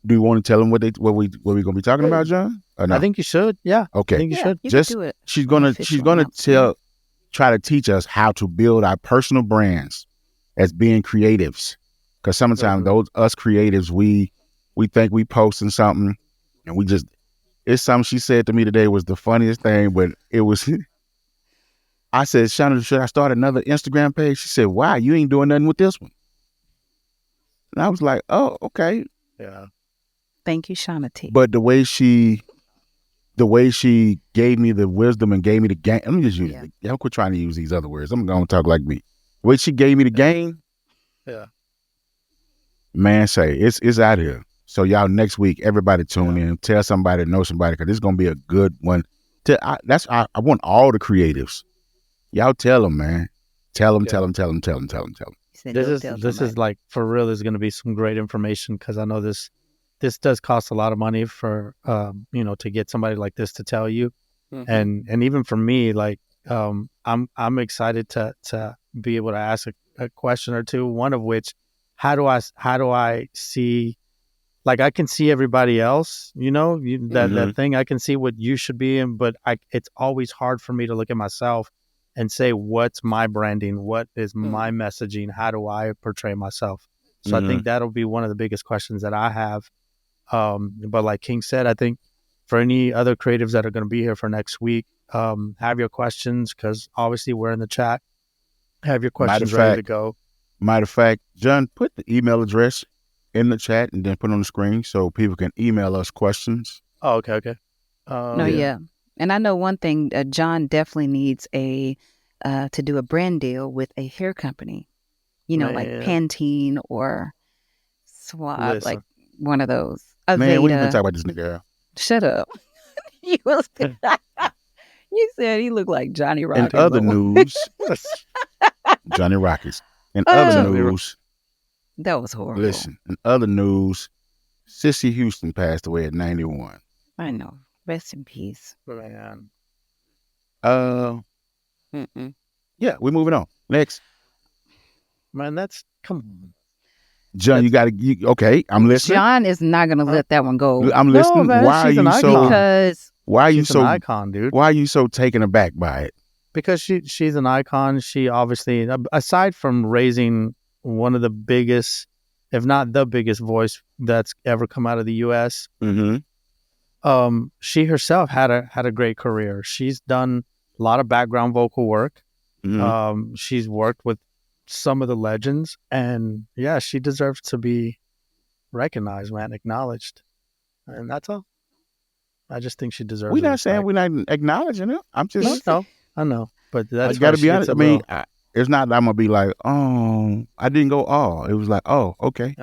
Do you want to tell them what we gonna be talking about, John? Or no? I think you should. Yeah. Okay. I think you should. You Just do it. she's gonna try to teach us how to build our personal brands as being creatives. Because sometimes us creatives, we think we posting something and it's something she said to me today was the funniest thing, but it was. I said, Shauna, should I start another Instagram page? She said, why? You ain't doing nothing with this one. And I was like, oh, okay. Yeah. Thank you, Shauna T. But the way she gave me the wisdom and gave me the game. Let me just use it. Y'all quit trying to use these other words. I'm going to talk like me. The way she gave me the game. Yeah. Man, it's out here. So y'all next week, everybody tune in. Tell somebody, know somebody, because this is going to be a good one. I want all the creatives. Y'all tell them, man. Tell them. This is like, for real, there's going to be some great information because I know this does cost a lot of money for, to get somebody like this to tell you. Mm-hmm. And even for me, like, I'm excited to be able to ask a question or two, one of which, how do I see, like, I can see everybody else, that thing, I can see what you should be in, but it's always hard for me to look at myself and say, what's my branding? What is my messaging? How do I portray myself? So I think that'll be one of the biggest questions that I have. But like King said, I think for any other creatives that are going to be here for next week, have your questions, because obviously we're in the chat. Have your questions ready to go. Matter of fact, John, put the email address in the chat and then put it on the screen so people can email us questions. Oh, okay. Yeah. And I know one thing, John definitely needs to do a brand deal with a hair company, like Pantene or Swab, like one of those. Man, we ain't gonna talk about this nigga. Shut up. You said he looked like Johnny Rockets. In other news, Johnny Rockets. In other news, that was horrible. Listen, in other news, Sissy Houston passed away at 91. I know. Rest in peace. Man. Yeah, we're moving on. Next. Man, come on. John, okay, I'm listening. John is not going to let that one go. I'm listening. No, man, why are you so an icon, dude. Why are you so taken aback by it? Because she's an icon. She obviously, aside from raising one of the biggest, if not the biggest voice that's ever come out of the U.S., she herself had a great career. She's done a lot of background vocal work. She's worked with some of the legends, and yeah, she deserves to be recognized, man, acknowledged, and that's all. I just think she deserves. We're not saying we're not acknowledging her. I'm just I know, but that's got to be honest. I mean, it's not that I'm gonna be like, oh, I didn't go. Oh, it was like, oh, okay,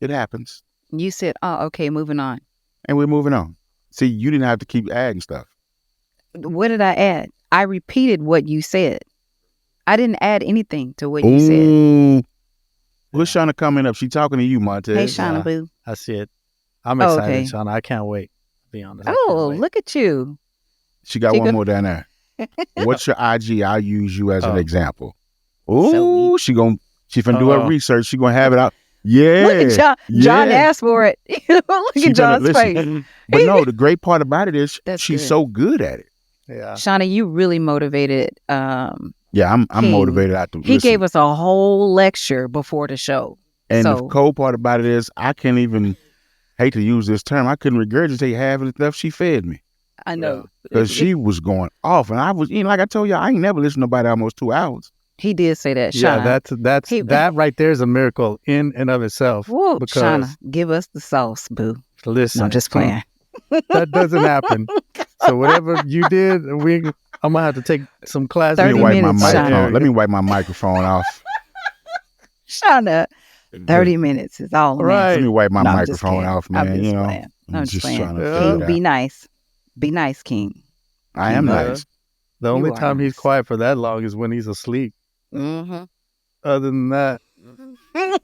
it happens. You said, oh, okay, moving on, and we're moving on. See, you didn't have to keep adding stuff. What did I add? I repeated what you said. I didn't add anything to what you said. What's Shauna coming up? She talking to you, Montez. Hey, Shauna Boo. I see it. I'm excited, Shauna. I can't wait. To be honest. Oh, look at you. She got one more down there. What's your IG? I'll use you as an example. Ooh, she finna do her research. She gonna have it out. Yeah. Look at John. John asked for it. Look at John's face. But no, the great part about it is she's so good at it. Yeah. Shauna, you really motivated. Yeah, I'm motivated out to He gave us a whole lecture before the show. And the cold part about it is I can't even, hate to use this term, I couldn't regurgitate half of the stuff she fed me. I know. Because she was going off. And I was, like I told you, I ain't never listened to nobody almost 2 hours. He did say that, Shauna. Yeah, that right there is a miracle in and of itself. Whoa, Shauna, give us the sauce, boo. Listen. No, I'm just playing. That doesn't happen. So whatever you did, I'm gonna have to take some classes. Let me wipe my microphone off. Shauna, 30 minutes is all I'm Right. Let asking. me wipe my No, I'm just microphone kidding. off, man. I'm just You know, playing. I'm just playing. trying to Yeah. figure King, it be out. nice. Be nice, King. I am King, nice. The only are time he's nice. quiet for that long is when he's asleep. Mm-hmm. Other than that,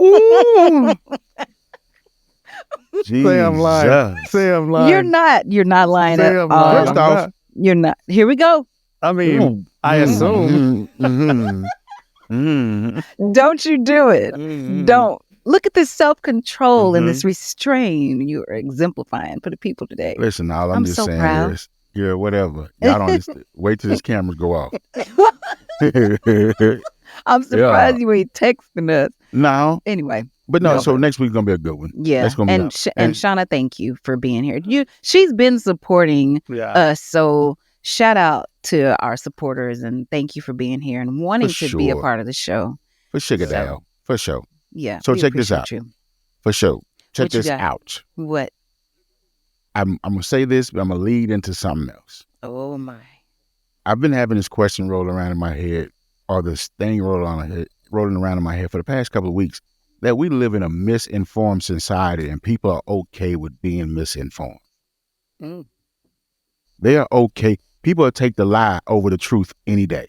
Ooh. say I'm lying. Jesus. Say I'm lying. You're not lying Say at I'm all. lying. First I'm off, not. You're not. Here we go. I mean, I assume. Don't you do it. Don't. Look at this self-control and Mhm. this restraint you are exemplifying for the people today. Listen, all I'm I'm just so saying proud. is, yeah, whatever. Y'all don't understand. Wait till this cameras go off. I'm surprised you ain't texting us. No, Anyway. but no. No. So next week's gonna be a good one. Yeah. That's gonna be And Shauna, thank you for being here. She's been supporting Yeah. us. So shout out to our supporters and thank you for being here and wanting to be a sure. part of the show. for Sugar So- Dale. For sure. Yeah. So we check this appreciate out. You. For sure. Check What you this got? out. What? I'm gonna say this, but I'm gonna lead into something else. Oh my. I've been having this question roll around in my head, or this thing rolling around in my head for the past couple of weeks, that we live in a misinformed society and people are okay with being misinformed. Mm. They are okay. People will take the lie over the truth any day.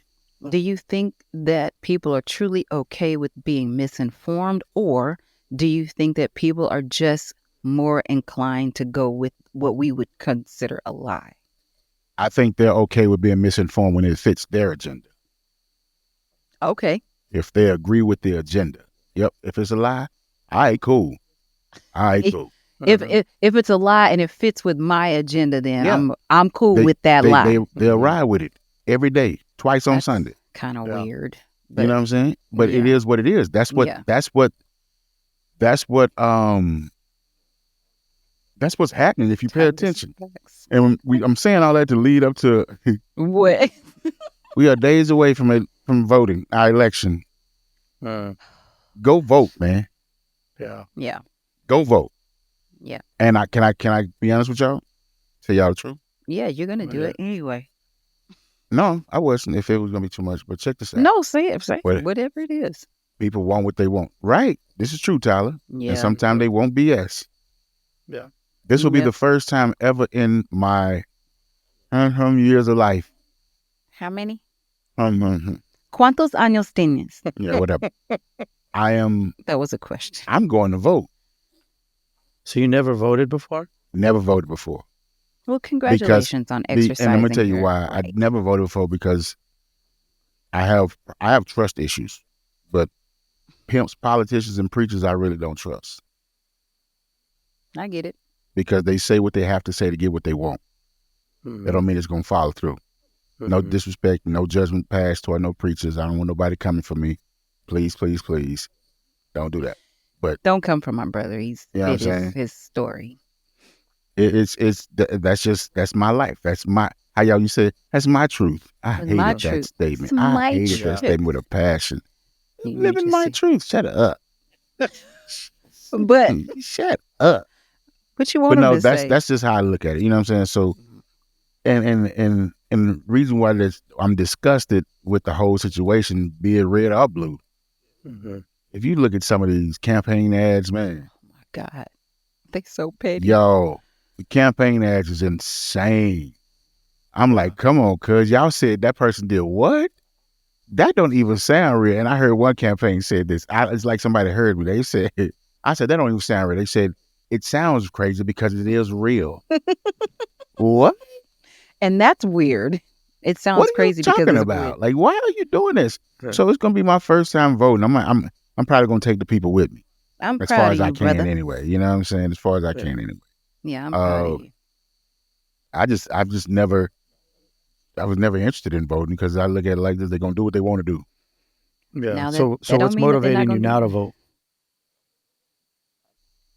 Do you think that people are truly okay with being misinformed, or do you think that people are just more inclined to go with what we would consider a lie? I think they're okay with being misinformed when it fits their agenda. Okay. If they agree with the agenda. Yep. If it's a lie, all right, cool. All right, cool. If it's a lie and it fits with my agenda, then Yeah. I'm cool with that lie. They'll ride with it every day, twice on Sunday. Kind of Yeah. weird. You know what I'm saying? But it yeah. is what it is. That's what what's happening if you pay attention. And I'm saying all that to lead up to What? we are days away from voting, our election. Go vote, man. Yeah. Yeah. Go vote. Yeah. And can I be honest with y'all? Tell y'all the truth? Yeah, you're gonna do it anyway. No, I wasn't if it was gonna be too much. But check this out. No, say it. Say What? whatever it is. People want what they want. Right. This is true, Tyler. Yeah. And sometimes they won't BS. Yeah. This will be Yep. the first time ever in my years of life. How many? Yeah, ¿Cuántos años tienes? whatever. That was a question. I'm going to vote. So you never voted before? Never voted before. Well, congratulations on exercising. And I'm gonna tell you your why. right. I never voted before because I have trust issues. But pimps, politicians, and preachers, I really don't trust I get it. because they say what they have to say to get what they want. That don't mean it's gonna follow through. No disrespect, no judgment passed toward no preachers. I don't want nobody coming for me. Please, please, please, don't do that. But Don't come from my brother. He's You know what I'm saying? his story. that's my life. That's my how y'all you say that's my truth. I It's my hated that truth. statement. It's I my hated that truth. statement with a passion. You Living just my say- truth. Shut up. But Shut up. what you want But him no, to say? that's just how I look at it. You know what I'm saying? So, and the reason why I'm disgusted with the whole situation, be it red or blue. If you look at some of these campaign ads, man, Oh my God, they so petty. yo, the campaign ads is insane. I'm like, come on, cuz y'all said that person did what? That don't even sound real. And I heard one campaign said this. It's like somebody heard me. They said, I said, that don't even sound real. They said, it sounds crazy because it is real. What? And that's weird. It sounds What are crazy you because talking it's about? weird. Like, why are you doing this? Yeah. So it's gonna be my first time voting. I'm probably gonna take the people with me I'm as proud far of as you, I can brother. anyway. You know what I'm saying? As far as I can anyway. Yeah, I'm proud of you. I was never interested in voting because I look at it like this: they're gonna do what they want to do. Yeah. Now that- So that don't what's mean that they're not motivating you gonna now do to vote?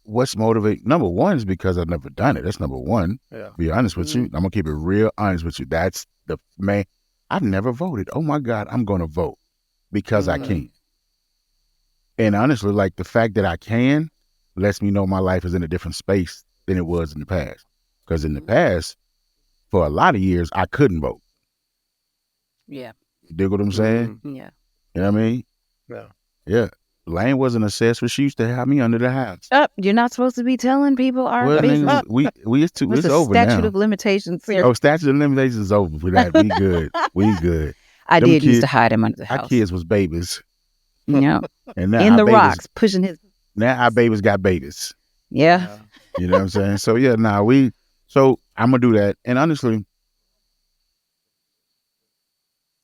What's motivating? Number one is because I've never done it. That's number one. Yeah. Be honest with you. I'm gonna keep it real honest with you. That's the man. I've never voted. Oh my God, I'm gonna vote because I can. And honestly, like the fact that I can lets me know my life is in a different space than it was in the past. Because in the past, for a lot of years, I couldn't vote. Yeah. You dig what I'm saying? Yeah. You know what I mean? Yeah. Yeah. Layne wasn't assessed, but she used to have me under the house. You're not supposed to be telling people our Well, business. nigga, it's the over statute now. of limitations here? Oh, statute of limitations is over for that. We good. We good. I Them did used to kids- hide him under the house. Our kids was babies. Yeah. And now In our the babies, rocks, pushing his. Now our babies got babies. Yeah. You know what I'm saying? So yeah, so I'm gonna do that. And honestly,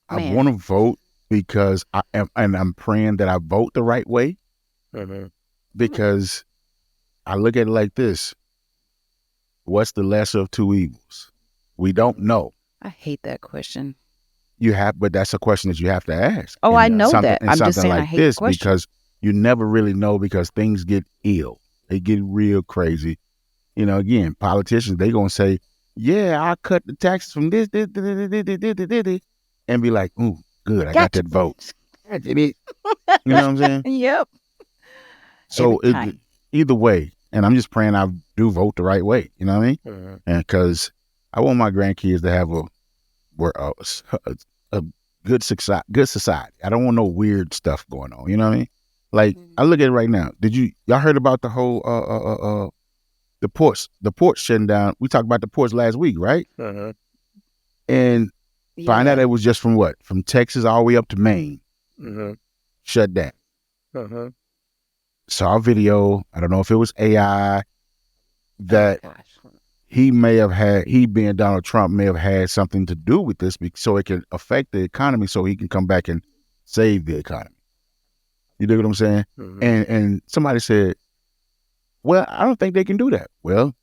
I want to vote because I'm praying that I vote the right way. Because I look at it like this: what's the lesser of two evils? We don't know. I hate that question. But that's a question that you have to ask. Oh, I know that. And I'm something just saying like I hate this the question. because you never really know because things get ill. They get real crazy. You know, again, politicians, they going to say, yeah, I cut the taxes from this, and be like, ooh, good, I got that vote. You know what I'm saying? Yep. So either way, and I'm just praying I do vote the right way. You know what I mean? And because I want my grandkids to have a good society. I don't want no weird stuff going on. You know what I mean? Like I look at it right now. Y'all heard about the whole the ports shutting down? We talked about the ports last week, right? And find out it was just from Texas all the way up to Maine, shut down. Saw a video. I don't know if it was AI that he being Donald Trump may have had something to do with this so it can affect the economy so he can come back and save the economy. You dig what I'm saying? And somebody said, well, I don't think they can do that. Well,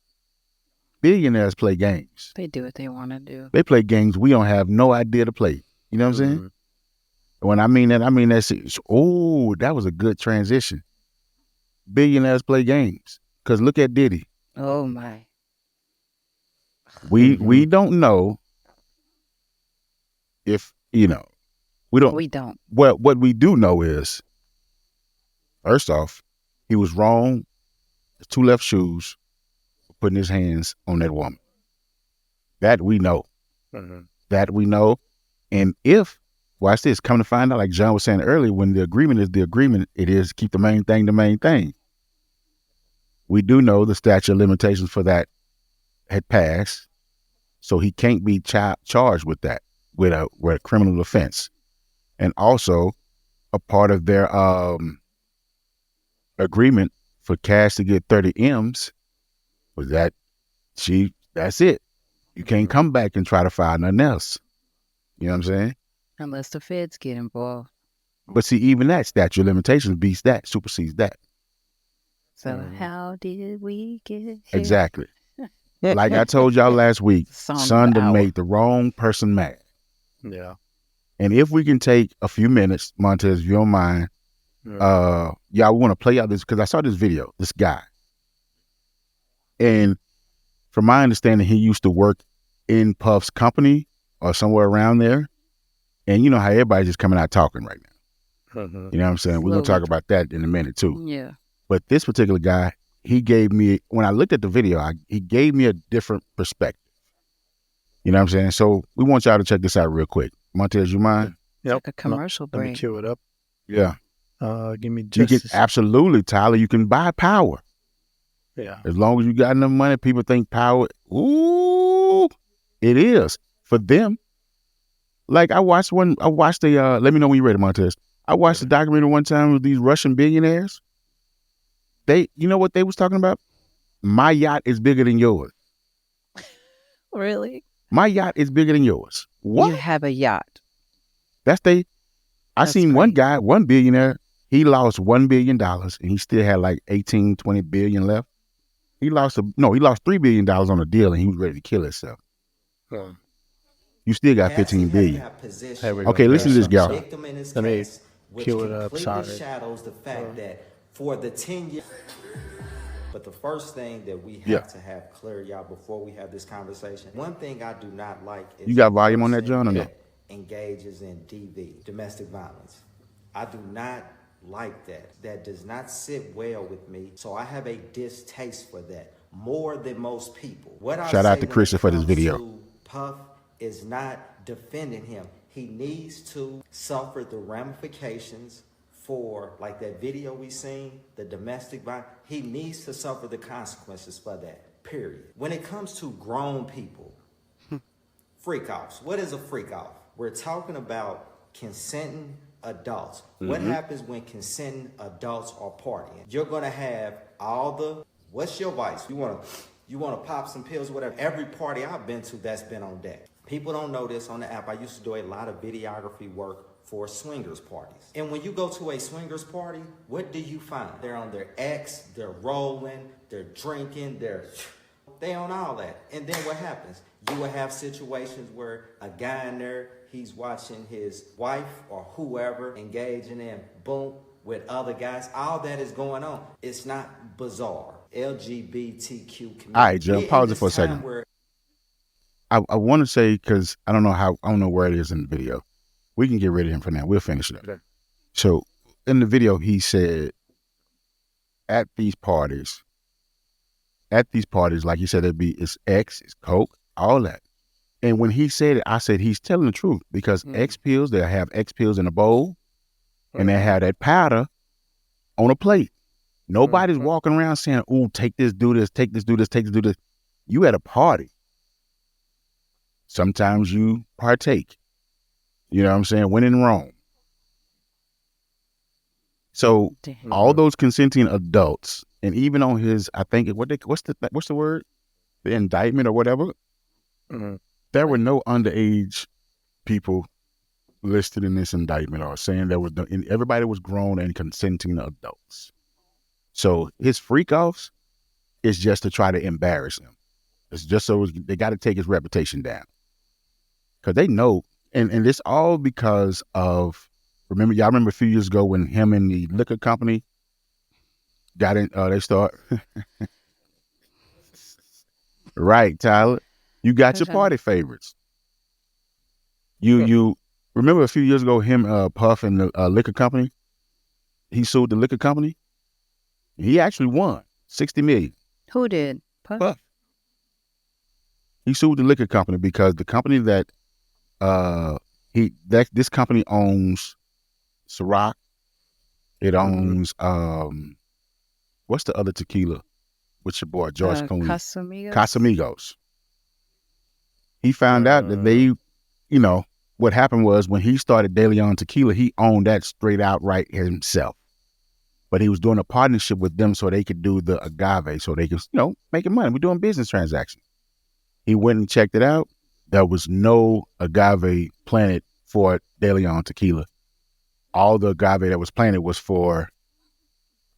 billionaires play games. They do what they want to do. They play games we don't have no idea to play. You know what I'm saying? When I mean that, that was a good transition. Billionaires play games. Because look at Diddy. Oh, my. We don't know if, we don't. We don't. Well, what we do know is, first off, he was wrong. His two left shoes for putting his hands on that woman. That we know. That we know. And watch this, come to find out, like John was saying earlier, when the agreement is the agreement, it is keep the main thing the main thing. We do know the statute of limitations for that had passed, so he can't be charged with that, with a criminal offense. And also, a part of their agreement for Cash to get 30 M's was that that's it. You can't come back and try to file nothing else. You know what I'm saying? Unless the feds get involved. But see, even that statute of limitations beats that, supersedes that. So how did we get here? Exactly. Like I told y'all last week, son to make the wrong person mad. Yeah. And if we can take a few minutes, Montez, if you don't mind, y'all want to play out this, because I saw this video, this guy. And from my understanding, he used to work in Puff's company or somewhere around there. And you know how everybody's just coming out talking right now. You know what I'm saying? We're going to talk about that in a minute too. Yeah. But this particular guy, he gave me, when I looked at the video, he gave me a different perspective. You know what I'm saying? So we want y'all to check this out real quick. Montez, you mind? Yep. Like a commercial break. Let me cue it up. Yeah. Give me just... Absolutely, Tyler. You can buy power. Yeah. As long as you got enough money, people think power, ooh, it is. For them, like let me know when you're ready, Montez. I watched the documentary one time with these Russian billionaires. You know what they was talking about? My yacht is bigger than yours. Really? My yacht is bigger than yours. What? You have a yacht. I seen one guy, one billionaire, he lost $1 billion and he still had like 18, 20 billion left. He lost $3 billion on a deal and he was ready to kill himself. You still got 15 billion. Okay, listen to this, y'all. Let me cue it up. Sorry. Shadows the fact that for the 10 years. But the first thing that we have to have clear, y'all, before we have this conversation, one thing I do not like is you got volume on that, John, or no? Engages in DV, domestic violence. I do not like that. That does not sit well with me. So I have a distaste for that more than most people. Shout out to Christian for this video. Puff is not defending him. He needs to suffer the ramifications for, like that video we seen, the domestic violence, he needs to suffer the consequences for that, period. When it comes to grown people, freak-offs. What is a freak-off? We're talking about consenting adults. What happens when consenting adults are partying? You're going to have all the, what's your vice? You want to pop some pills or whatever. Every party I've been to, that's been on deck. People don't know this on the app. I used to do a lot of videography work for swingers parties. And when you go to a swingers party, what do you find? They're on their X, they're rolling, they're drinking, they on all that. And then what happens? You will have situations where a guy in there, he's watching his wife or whoever engaging in boom with other guys. All that is going on. It's not bizarre. LGBTQ community. All right, Joe, pause it for a second. I want to say, because I don't know where it is in the video. We can get rid of him for now. We'll finish it up. Okay. So in the video, he said, at these parties, like you said, it's X, it's Coke, all that. And when he said it, I said, he's telling the truth, because X pills, they'll have X pills in a bowl and they have that powder on a plate. Nobody's walking around saying, "Ooh, take this, do this, take this, do this, take this, do this." You at a party. Sometimes you partake. You know what I'm saying? When in Rome. So all those consenting adults, and even on his, I think, what's the word? The indictment or whatever. There were no underage people listed in this indictment or saying there was everybody was grown and consenting adults. So his freak-offs is just to try to embarrass him. It's just so they got to take his reputation down. Because they know, and it's all because of, y'all remember a few years ago when him and the liquor company got in, they start. Right, Tyler. You got your party favorites. You remember a few years ago, him, Puff and the liquor company? He sued the liquor company. He actually won $60 million. Who did? Puff. He sued the liquor company because the company that this company owns Ciroc. It owns what's the other tequila? What's your boy George Clooney? Casamigos. He found out that they, what happened was when he started De Leon Tequila, he owned that straight outright himself. But he was doing a partnership with them so they could do the agave, so they could, making money. We're doing business transactions. He went and checked it out. There was no agave planted for De Leon Tequila. All the agave that was planted was for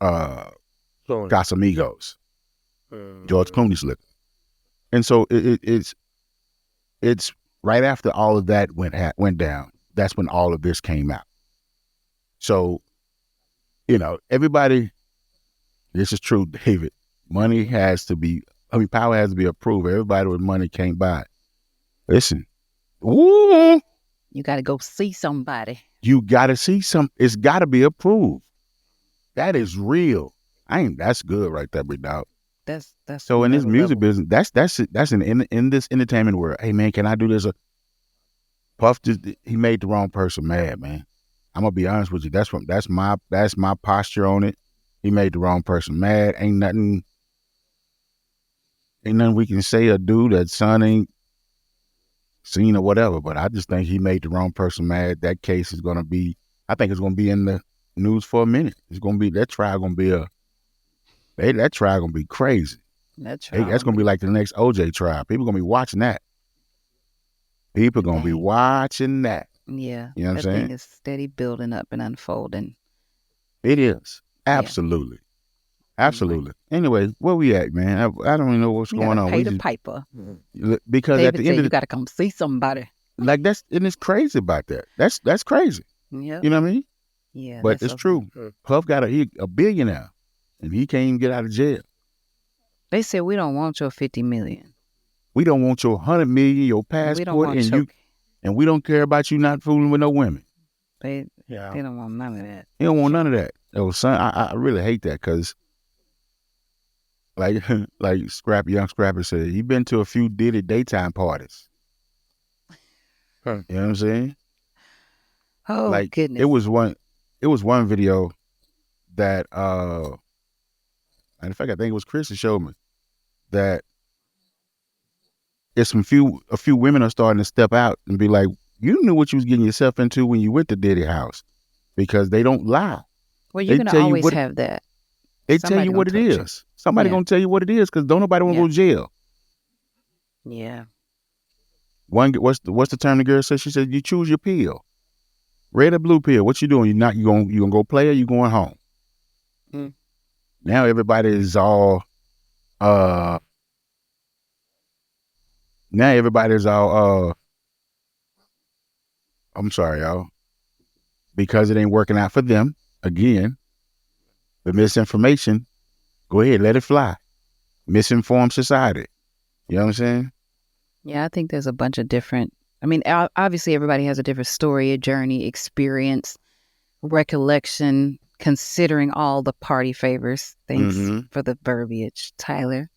Casamigos, George Clooney's liquor. And so it's right after all of that went down. That's when all of this came out. So, everybody, this is true, David. Power has to be approved. Everybody with money can't buy it. Listen, you got to go see somebody. You got to see it's got to be approved. That is real. That's good right there, big dog. That's so in this music business, that's in this entertainment world. Hey man, can I do this? Puff he made the wrong person mad, man. I'm gonna be honest with you. That's my posture on it. He made the wrong person mad. Ain't nothing we can say or do that son ain't seen or whatever. But I just think he made the wrong person mad. That case is gonna be. I think it's gonna be in the news for a minute. It's gonna be that trial gonna be that trial gonna be crazy. That's gonna be like the next OJ trial. People gonna be watching that. People gonna be watching that. Yeah. You know what I'm saying? Thing is steady building up and unfolding. It is. Absolutely. Yeah. Absolutely. Anyway, where we at, man? I don't even know what's going on. Pay the piper. Because David at the end of you got to come see somebody. Like and it's crazy about that. That's crazy. Yeah. You know what I mean? Yeah. But it's true. Puff got a billionaire, and he can't even get out of jail. They said we don't want your $50 million. We don't want your $100 million, your passport, and we don't care about you not fooling with no women. They don't want none of that. They don't want none of that. Oh, son, I really hate that because, like young Scrappy said, he been to a few Diddy daytime parties. You know what I'm saying? Oh, goodness. It was one it was one video that and in fact I think it was Chris that showed me that it's a few women are starting to step out and be like, you knew what you was getting yourself into when you went to Diddy house, because they don't lie. Well, you're gonna always have that. They tell you what it is. Somebody gonna tell you what it is, because don't nobody want to go to jail. Yeah. What's the term the girl said? She said, you choose your pill. Red or blue pill. What you doing? You gonna go play, or you going home? Now everybody is all I'm sorry, y'all. Because it ain't working out for them, again, the misinformation, go ahead, let it fly. Misinformed society. You know what I'm saying? Yeah, I think there's a bunch of different, I mean, obviously everybody has a different story, a journey, experience, recollection, considering all the party favors. Thanks for the verbiage, Tyler.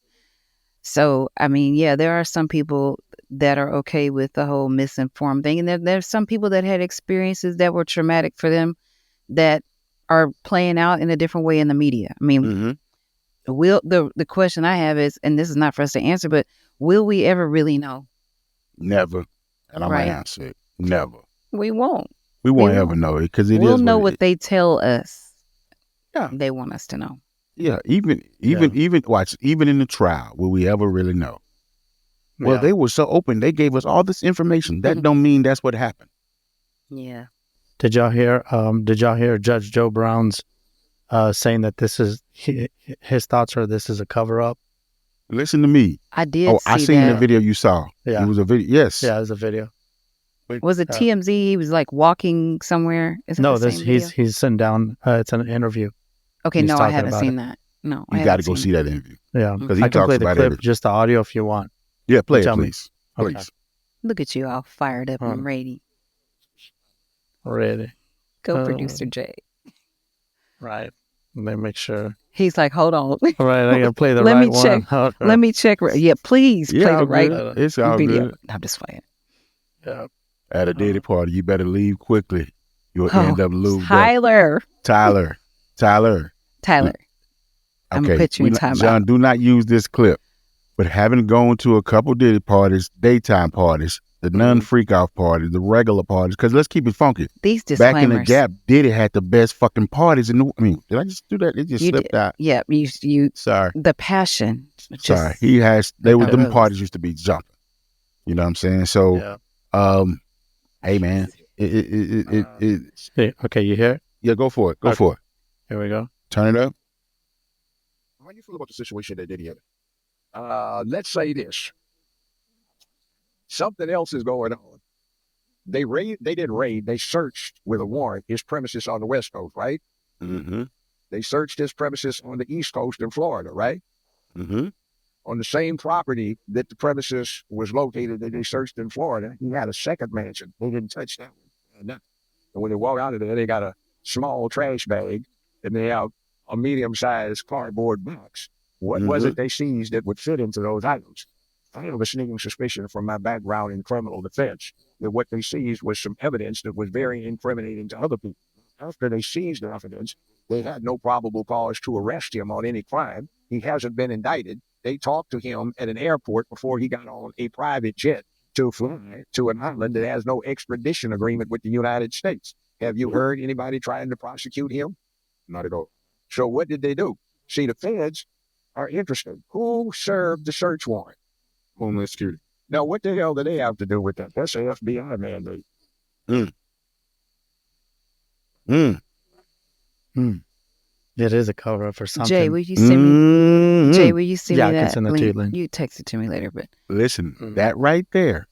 So, I mean, yeah, there are some people that are okay with the whole misinformed thing. And there's some people that had experiences that were traumatic for them that are playing out in a different way in the media. I mean, the question I have is, and this is not for us to answer, but will we ever really know? Never. And I'm going to answer it. Never. We won't. We won't ever know it, because we'll know what they tell us. Yeah. They want us to know. Yeah, even in the trial, will we ever really know? Well, they were so open. They gave us all this information. That don't mean that's what happened. Yeah. Did y'all hear Judge Joe Brown's saying that this is his thoughts are this is a cover up? Listen to me. I did. I seen the video you saw. Yeah, it was a video. Yes. Yeah, it was a video. Was it TMZ? He was like walking somewhere. He's sitting down. It's an interview. Okay, no, I haven't seen that. No, you got to go see that interview. Yeah, because I can play the clip, just the audio if you want. Yeah, play it, please. Okay. Please. Look at you all fired up and ready. Ready. Go, Producer Jay. Right. Let me make sure. He's like, hold on. All right, I got to play the right one. Let me check. Yeah, please play the right It's all video. good. I'm just playing. Yeah. At a Diddy party, you better leave quickly. You'll end up losing. Tyler. I'm going to put you in time John, out. do not use this clip. But having gone to a couple Diddy parties, daytime parties, the non-freak-off parties, the regular parties, because let's keep it funky. These disclaimers. Back in the Gap, Diddy had the best fucking parties. Did I just do that? It just slipped out. Yeah, you. Sorry. The passion. Sorry. Them parties used to be jumping. You know what I'm saying? So, hey, man. Okay, you hear it? Yeah, go for it. Go for it. Here we go. Turn it up. How do you feel about the situation that Diddy had? Let's say this. Something else is going on. They searched with a warrant his premises on the West Coast, right? Mm-hmm. They searched his premises on the East Coast in Florida, right? Mm-hmm. On the same property that the premises was located that they searched in Florida, he had a second mansion. They didn't touch that one. And when they walk out of there, they got a small trash bag and they have a medium-sized cardboard box. What was it they seized that would fit into those items? I have a sneaking suspicion from my background in criminal defense that what they seized was some evidence that was very incriminating to other people. After they seized the evidence, they had no probable cause to arrest him on any crime. He hasn't been indicted. They talked to him at an airport before he got on a private jet to fly to an island that has no extradition agreement with the United States. Have you heard anybody trying to prosecute him? Not at all. So what did they do? See, the feds are interested. Who served the search warrant? Homeland Security. Now, what the hell do they have to do with that? That's an FBI mandate. It is a cover up for something. Jay, will you send me? Jay, will you send me that? I can send that to you, Layne. You text it to me later, but listen, that right there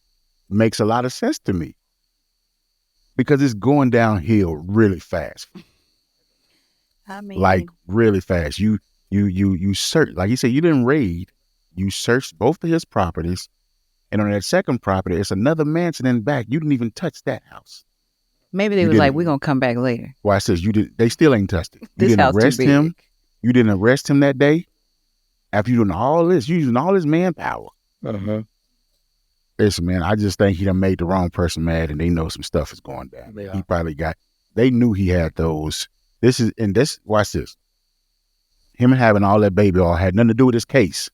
makes a lot of sense to me because it's going downhill really fast. I mean, like really fast. You search, like you said, you didn't raid. You searched both of his properties, and on that second property, it's another mansion in the back. You didn't even touch that house. Maybe they was like, "We're gonna come back later." Well, I says you did. They still ain't touched it. You This didn't house arrest too big. him. You didn't arrest him that day. After you doing all this, you using all his manpower. Listen, man, I just think he done made the wrong person mad, and they know some stuff is going down. Yeah. He probably got they knew he had those. Watch this. Him having all that baby oil had nothing to do with his case.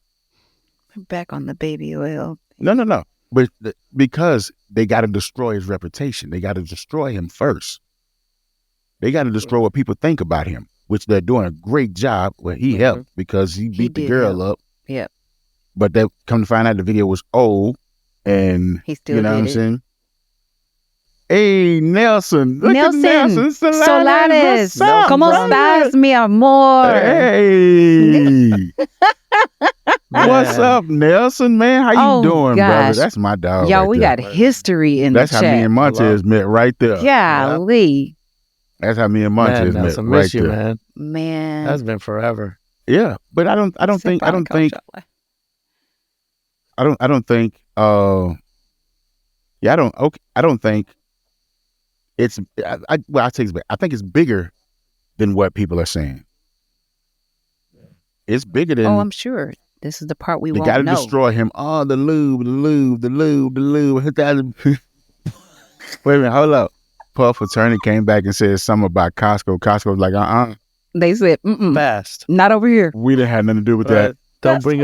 Back on the baby oil. No. But because they got to destroy his reputation. They got to destroy him first. They got to destroy what people think about him, which they're doing a great job. Well, he helped because he beat the girl up. Yep. But they come to find out the video was old, and he still you know did what I'm it. saying? Hey, Nelson. Look at Nelson Solares. ¿Cómo estás, mi amor? Hey. What's up, Nelson, man? How you doing, brother? That's my dog. Y'all, right we there. got history in That's the how chat. me and Montez met right there. Golly. That's how me and Montez met Nelson, right miss you, there. Man. That's been forever. Yeah, but I don't think it's I take it back. I think it's bigger than what people are saying. It's bigger than. Oh, I'm sure. This is the part we won't know. They got to destroy him. Oh, the lube. Wait a minute, hold up. Puff attorney came back and said something about Costco. Costco was like, They said, fast. Not over here. We didn't have nothing to do with that. Don't bring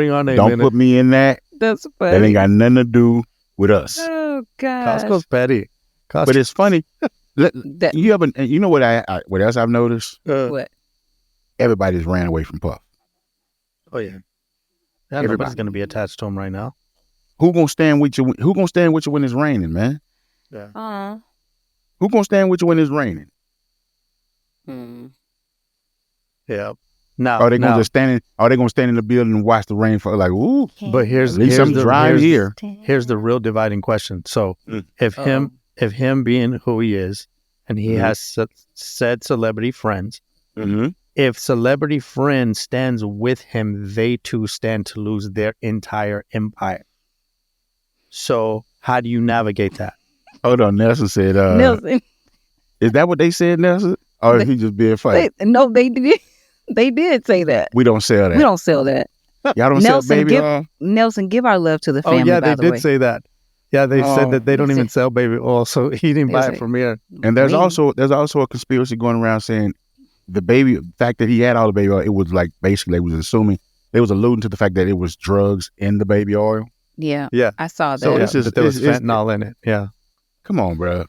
our name Don't in put me in that. That's funny. That ain't got nothing to do with us. Oh, God. Costco's petty. But it's funny. You know what what else I've noticed? What? Everybody's ran away from Puff. Oh, yeah. Everybody's going to be attached to him right now. Who gonna stand with you? Who gonna stand with you when it's raining, man? Yeah. Who gonna stand with you when it's raining? Yeah. Now, Are they gonna just stand in the building and watch the rain fall? Like, ooh. But here's some drive here. Here's the real dividing question. So if him being who he is, and he has said celebrity friends, if celebrity friends stands with him, they too stand to lose their entire empire. So how do you navigate that? Hold on, Nelson said. Nelson. Is that what they said, Nelson? Or is he just being funny? No, they did. They did say that. We don't sell that. We don't sell that. Y'all don't sell baby oil? Nelson, give our love to the family. Oh, yeah, by they the did way. say that. Yeah, they said that they don't even sell baby oil, so he didn't buy it from here. And there's also a conspiracy going around saying the fact that he had all the baby oil, it was like basically they was alluding to the fact that it was drugs in the baby oil. Yeah, I saw that. So that there was fentanyl in it. Yeah, come on, bro.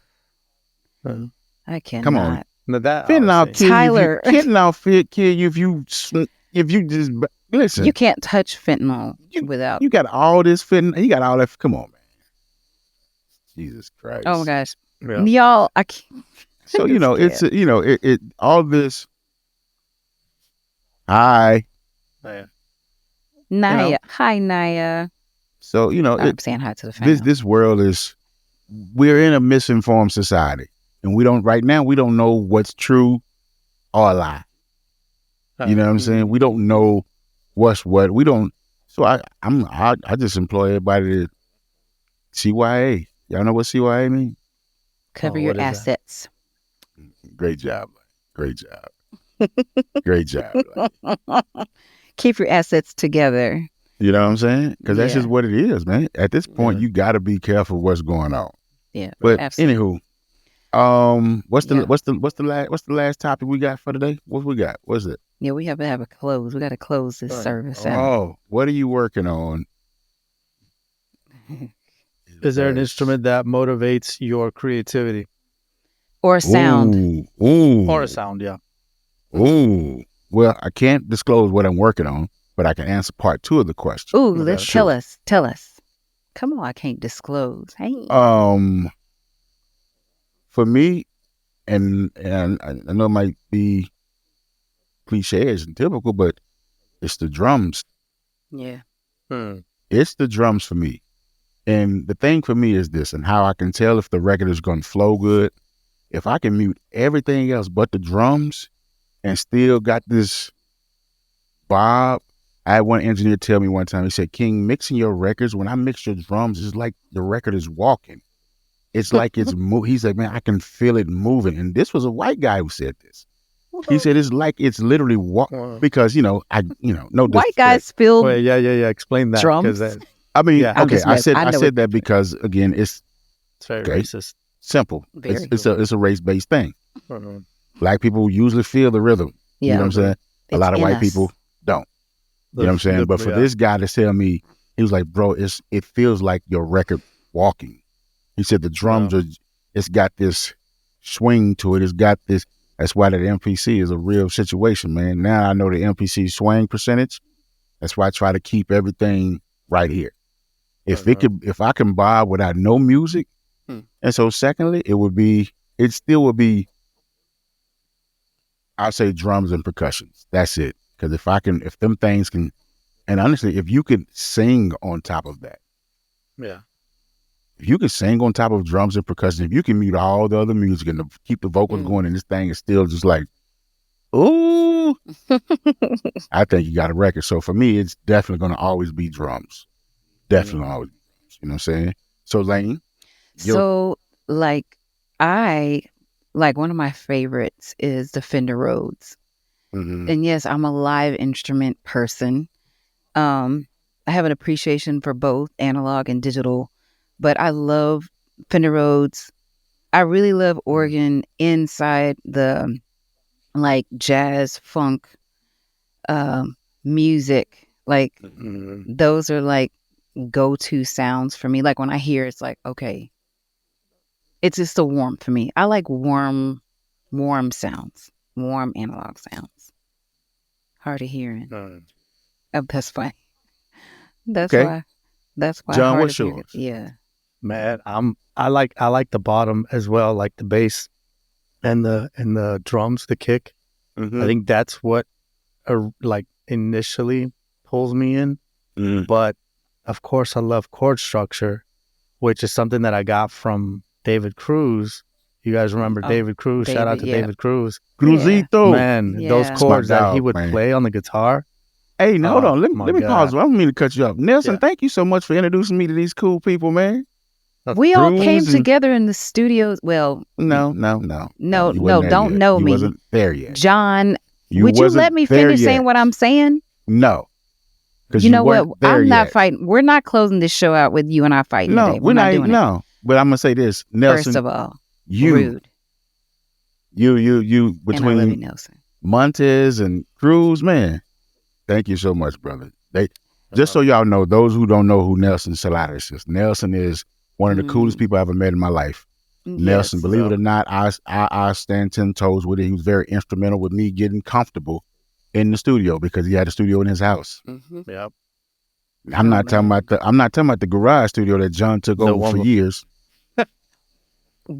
I cannot. Come on. Now that Fentanyl kill you if you just listen. You can't touch fentanyl without. You got all this fentanyl. You got all that. Come on, man. Jesus Christ. Oh my gosh, y'all! I can't. So it's all this. Hi, Naya. Hi, Naya. So I'm saying hi to the family. This world we're in a misinformed society, and we don't know what's true or a lie. You know what I'm saying? We don't know what's what. We don't. So I just employ everybody to CYA. Y'all know what CYA means? Cover your assets. Great job. Great job. Great job. Keep your assets together. You know what I'm saying? Because that's just what it is, man. At this point, you got to be careful what's going on. Yeah. But absolutely. anywho, what's the last topic we got for today? What we got? What's it? Yeah, we have to have a close. We got to close this service out. Oh, what are you working on? Is there an instrument that motivates your creativity? Or a sound. Ooh. Or a sound, yeah. Ooh. Well, I can't disclose what I'm working on, but I can answer part 2 of the question. Ooh, let's tell us. Tell us. Come on, I can't disclose. Hey. For me, and I know it might be cliches and typical, but it's the drums. Yeah. It's the drums for me. And the thing for me is this, and how I can tell if the record is going to flow good. If I can mute everything else but the drums and still got this Bob. I had one engineer tell me one time, he said, King, mixing your records, when I mix your drums, it's like the record is walking. It's like it's moving. He's like, man, I can feel it moving. And this was a white guy who said this. He said, it's like it's literally walking. Because, no white guys feel yeah. Explain that. Drums? I said that because, again, it's very racist. Simple. It's a race-based thing. Black people usually feel the rhythm. Yeah. You know what I'm saying? A lot of white people don't. You know what I'm saying? But for this guy to tell me, he was like, bro, it feels like your record walking. He said the drums it's got this swing to it. It's got this. That's why that MPC is a real situation, man. Now I know the MPC swing percentage. That's why I try to keep everything right here. If I can buy without no music, and so secondly, it still would be, I'll say drums and percussions. That's it. Because if them things can, and honestly, if you could sing on top of that. Yeah. If you can sing on top of drums and percussion, if you can mute all the other music and keep the vocals going, and this thing is still just like, ooh, I think you got a record. So for me, it's definitely going to always be drums. Definitely always be drums. You know what I'm saying? So Layne? So like one of my favorites is the Fender Rhodes. Mm-hmm. And yes, I'm a live instrument person. I have an appreciation for both analog and digital, but I love Fender Rhodes. I really love organ inside the like jazz funk music. Like those are like go-to sounds for me. Like when I hear it's like, okay, it's just a warmth for me. I like warm sounds, warm analog sounds. Hard of hearing. Oh, that's fine. That's why. John, what's yours? Yeah. Man, I like the bottom as well, like the bass and the drums, the kick. I think that's what like initially pulls me in. But of course, I love chord structure, which is something that I got from David Cruz. You guys remember David Cruz? Shout out to David Cruz. Cruzito. Man, those chords that he would play on the guitar. Hey, now hold on. Let me pause. I don't mean to cut you off. Nelson, thank you so much for introducing me to these cool people, man. We all came together in the studios. Well, no. Don't know me. You wasn't there yet. John, would you let me finish saying what I'm saying? No. You know what? I'm not fighting. We're not closing this show out with you and I fighting today. We're not doing it. But I'm going to say this. Nelson. First of all, rude. You between Nelson. Montez and Cruz, man. Thank you so much, brother. Just so y'all know, those who don't know who Nelson Salatis is, Nelson is one of the coolest people I ever met in my life. Nelson, believe it or not, I stand 10 toes with it. He was very instrumental with me getting comfortable in the studio because he had a studio in his house. Yep. I'm not talking about the garage studio that John took over for years.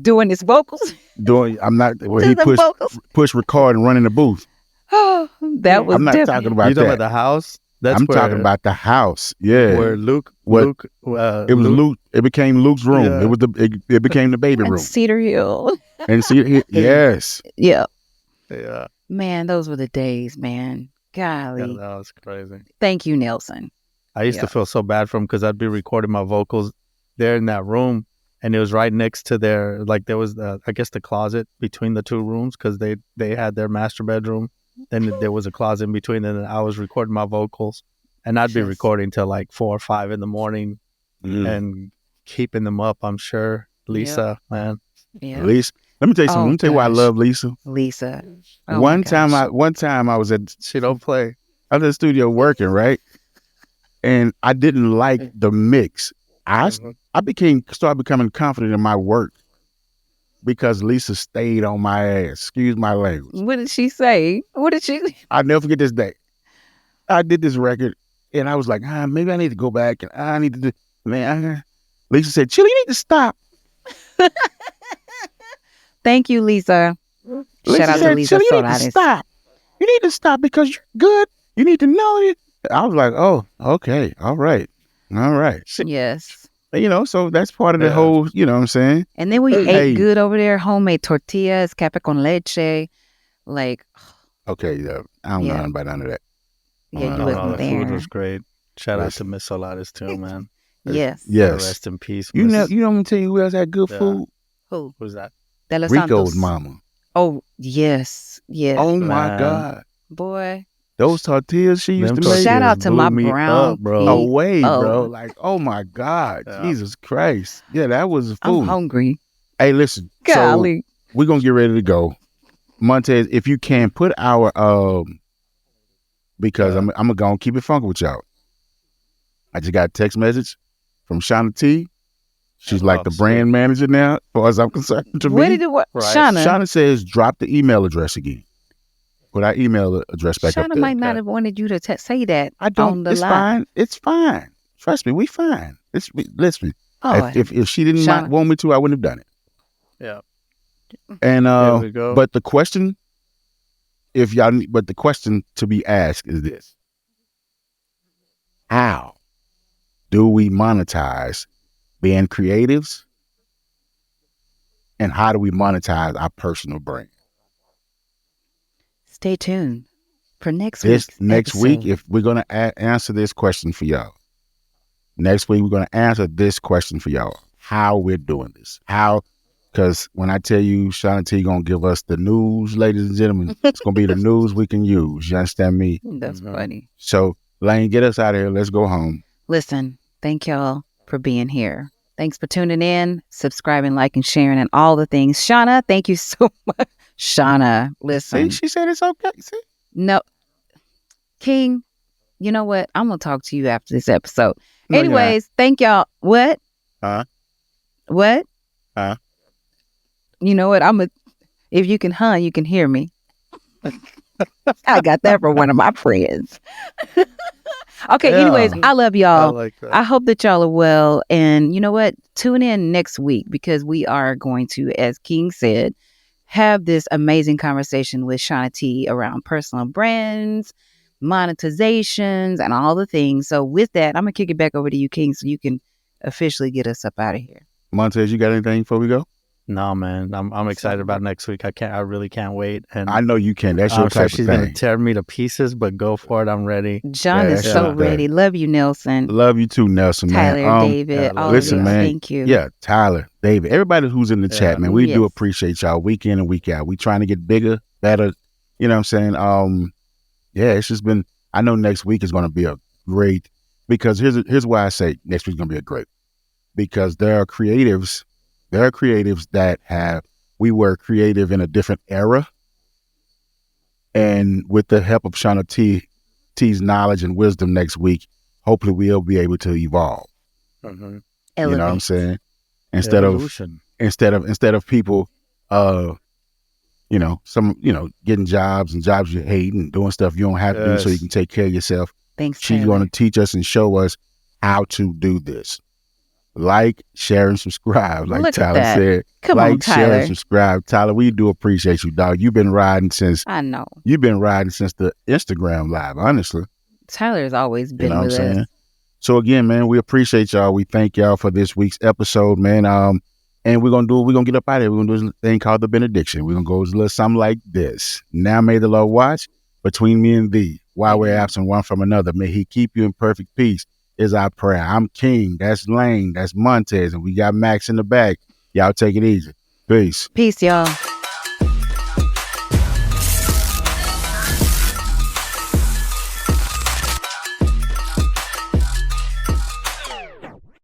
Doing his vocals? He pushed record and run in the booth. Oh, that was. I'm not talking about you talking about the house? Talking about the house. Yeah, where Luke. It was Luke. It became Luke's room. Yeah. It became the baby room. Cedar Hill. And yes. Yeah. Yeah. Man, those were the days, man. Golly. Yeah, that was crazy. Thank you, Nelson. I used to feel so bad for him because I'd be recording my vocals there in that room, and it was right next to there was the closet between the two rooms because they had their master bedroom. Then there was a closet in between, and I was recording my vocals, and I'd be recording till like 4 or 5 in the morning, and keeping them up. I'm sure Lisa, man. Yeah. Lisa, let me tell you something. Let me tell you why I love Lisa. Lisa. One time I was at she don't play. I was in the studio working, right, and I didn't like the mix. I started becoming confident in my work. Because Lisa stayed on my ass. Excuse my language. What did she say? I'll never forget this day. I did this record, and I was like, maybe I need to go back, and I need to do. Man, Lisa said, "Chili, you need to stop." Thank you, Lisa. Shout out to Lisa. You need to stop. You need to stop because you're good. You need to know it. I was like, oh, okay, all right. Yes. So that's part of the whole, you know what I'm saying? And then we ate good over there, homemade tortillas, café con leche, like. Okay, I don't know nothing about none of that. Yeah, you wasn't the there. food was great. Shout out to Miss Solaris too, man. Yes. Rest in peace. You know, I'm gonna tell you who else had good food? Who? Who's that? De Los Rico's Santos. mama. Oh, yes. Oh my God. Boy. Those tortillas she used to make. Shout out to my brown bro. Away, bro. Like, oh my God. Jesus Christ. Yeah, that was food. I'm hungry. Hey, listen. Golly. we're gonna get ready to go. Montez, if you can put our because I'm gonna go and keep it funky with y'all. I just got a text message from Shauna T. She's like the brand manager now, as far as I'm concerned. What did it work? Right. Shauna says drop the email address again. Put our email address back up Shauna there. might not have wanted you to say that. I don't. On the It's line. fine. It's fine. Trust me, we fine. Listen. Oh, If she didn't Shauna. want me to, I wouldn't have done it. Yeah. And There we go. but the question, but the question to be asked is this: how do we monetize being creatives, and how do we monetize our personal brand? Stay tuned for next week. If we're gonna answer this question for y'all, next week we're gonna answer this question for y'all: how we're doing this, how. Because when I tell you Shauna T gonna give us the news, ladies and gentlemen, it's gonna be the news we can use. You understand me? That's funny. So, Layne, get us out of here. Let's go home. Listen, thank y'all for being here. Thanks for tuning in, subscribing, liking, sharing, and all the things. Shauna, thank you so much. Shauna, listen. See, she said it's okay. See? No, King, you know what? I'm gonna talk to you after this episode. No, Anyways, thank y'all. What? What? You know what? If you can you can hear me. I got that from one of my friends. Okay, anyways, I love y'all. I like that. I hope that y'all are well. And you know what? Tune in next week because we are going to, as King said, have this amazing conversation with Shauna T around personal brands, monetizations, and all the things. So with that, I'm going to kick it back over to you, King, so you can officially get us up out of here. Montez, you got anything before we go? No, man. I'm excited about next week. I really can't wait. And I know you can. That's your I'm sure type she's of gonna thing. tear me to pieces, but go for it. I'm ready. John is that's so your thing. ready. Love you, Nelson. Love you too, Nelson, Tyler, man. David, all listen, of these. man. Thank you. Yeah, Tyler, David, everybody who's in the chat, man. We do Yes. appreciate y'all week in and week out. We trying to get bigger, better. You know what I'm saying? Yeah, it's just been. I know next week is going to be a great because here's why I say next week's going to be a great because there are creatives that we were creative in a different era. And with the help of Shauna T's knowledge and wisdom next week, hopefully we'll be able to evolve. Mm-hmm. You know what I'm saying? Instead of people, getting jobs you hate and doing stuff you don't have to do so you can take care of yourself. Thanks, She's going to teach us and show us how to do this. Like, share, and subscribe, like Look at Tyler that. said. Come like, on, Tyler. share, and subscribe. Tyler, we do appreciate you, dog. You've been riding since I know. You've been riding since the Instagram live, honestly. Tyler's always been You know with what I'm us. saying? So again, man, we appreciate y'all. We thank y'all for this week's episode, man. And we're gonna get up out of here. We're gonna do this thing called the benediction. We're gonna go a little something like this. Now may the Lord watch between me and thee, while we're absent one from another. May he keep you in perfect peace, is our prayer. I'm King, that's Layne, that's Montez, and we got Max in the back. Y'all take it easy. Peace. Peace, y'all.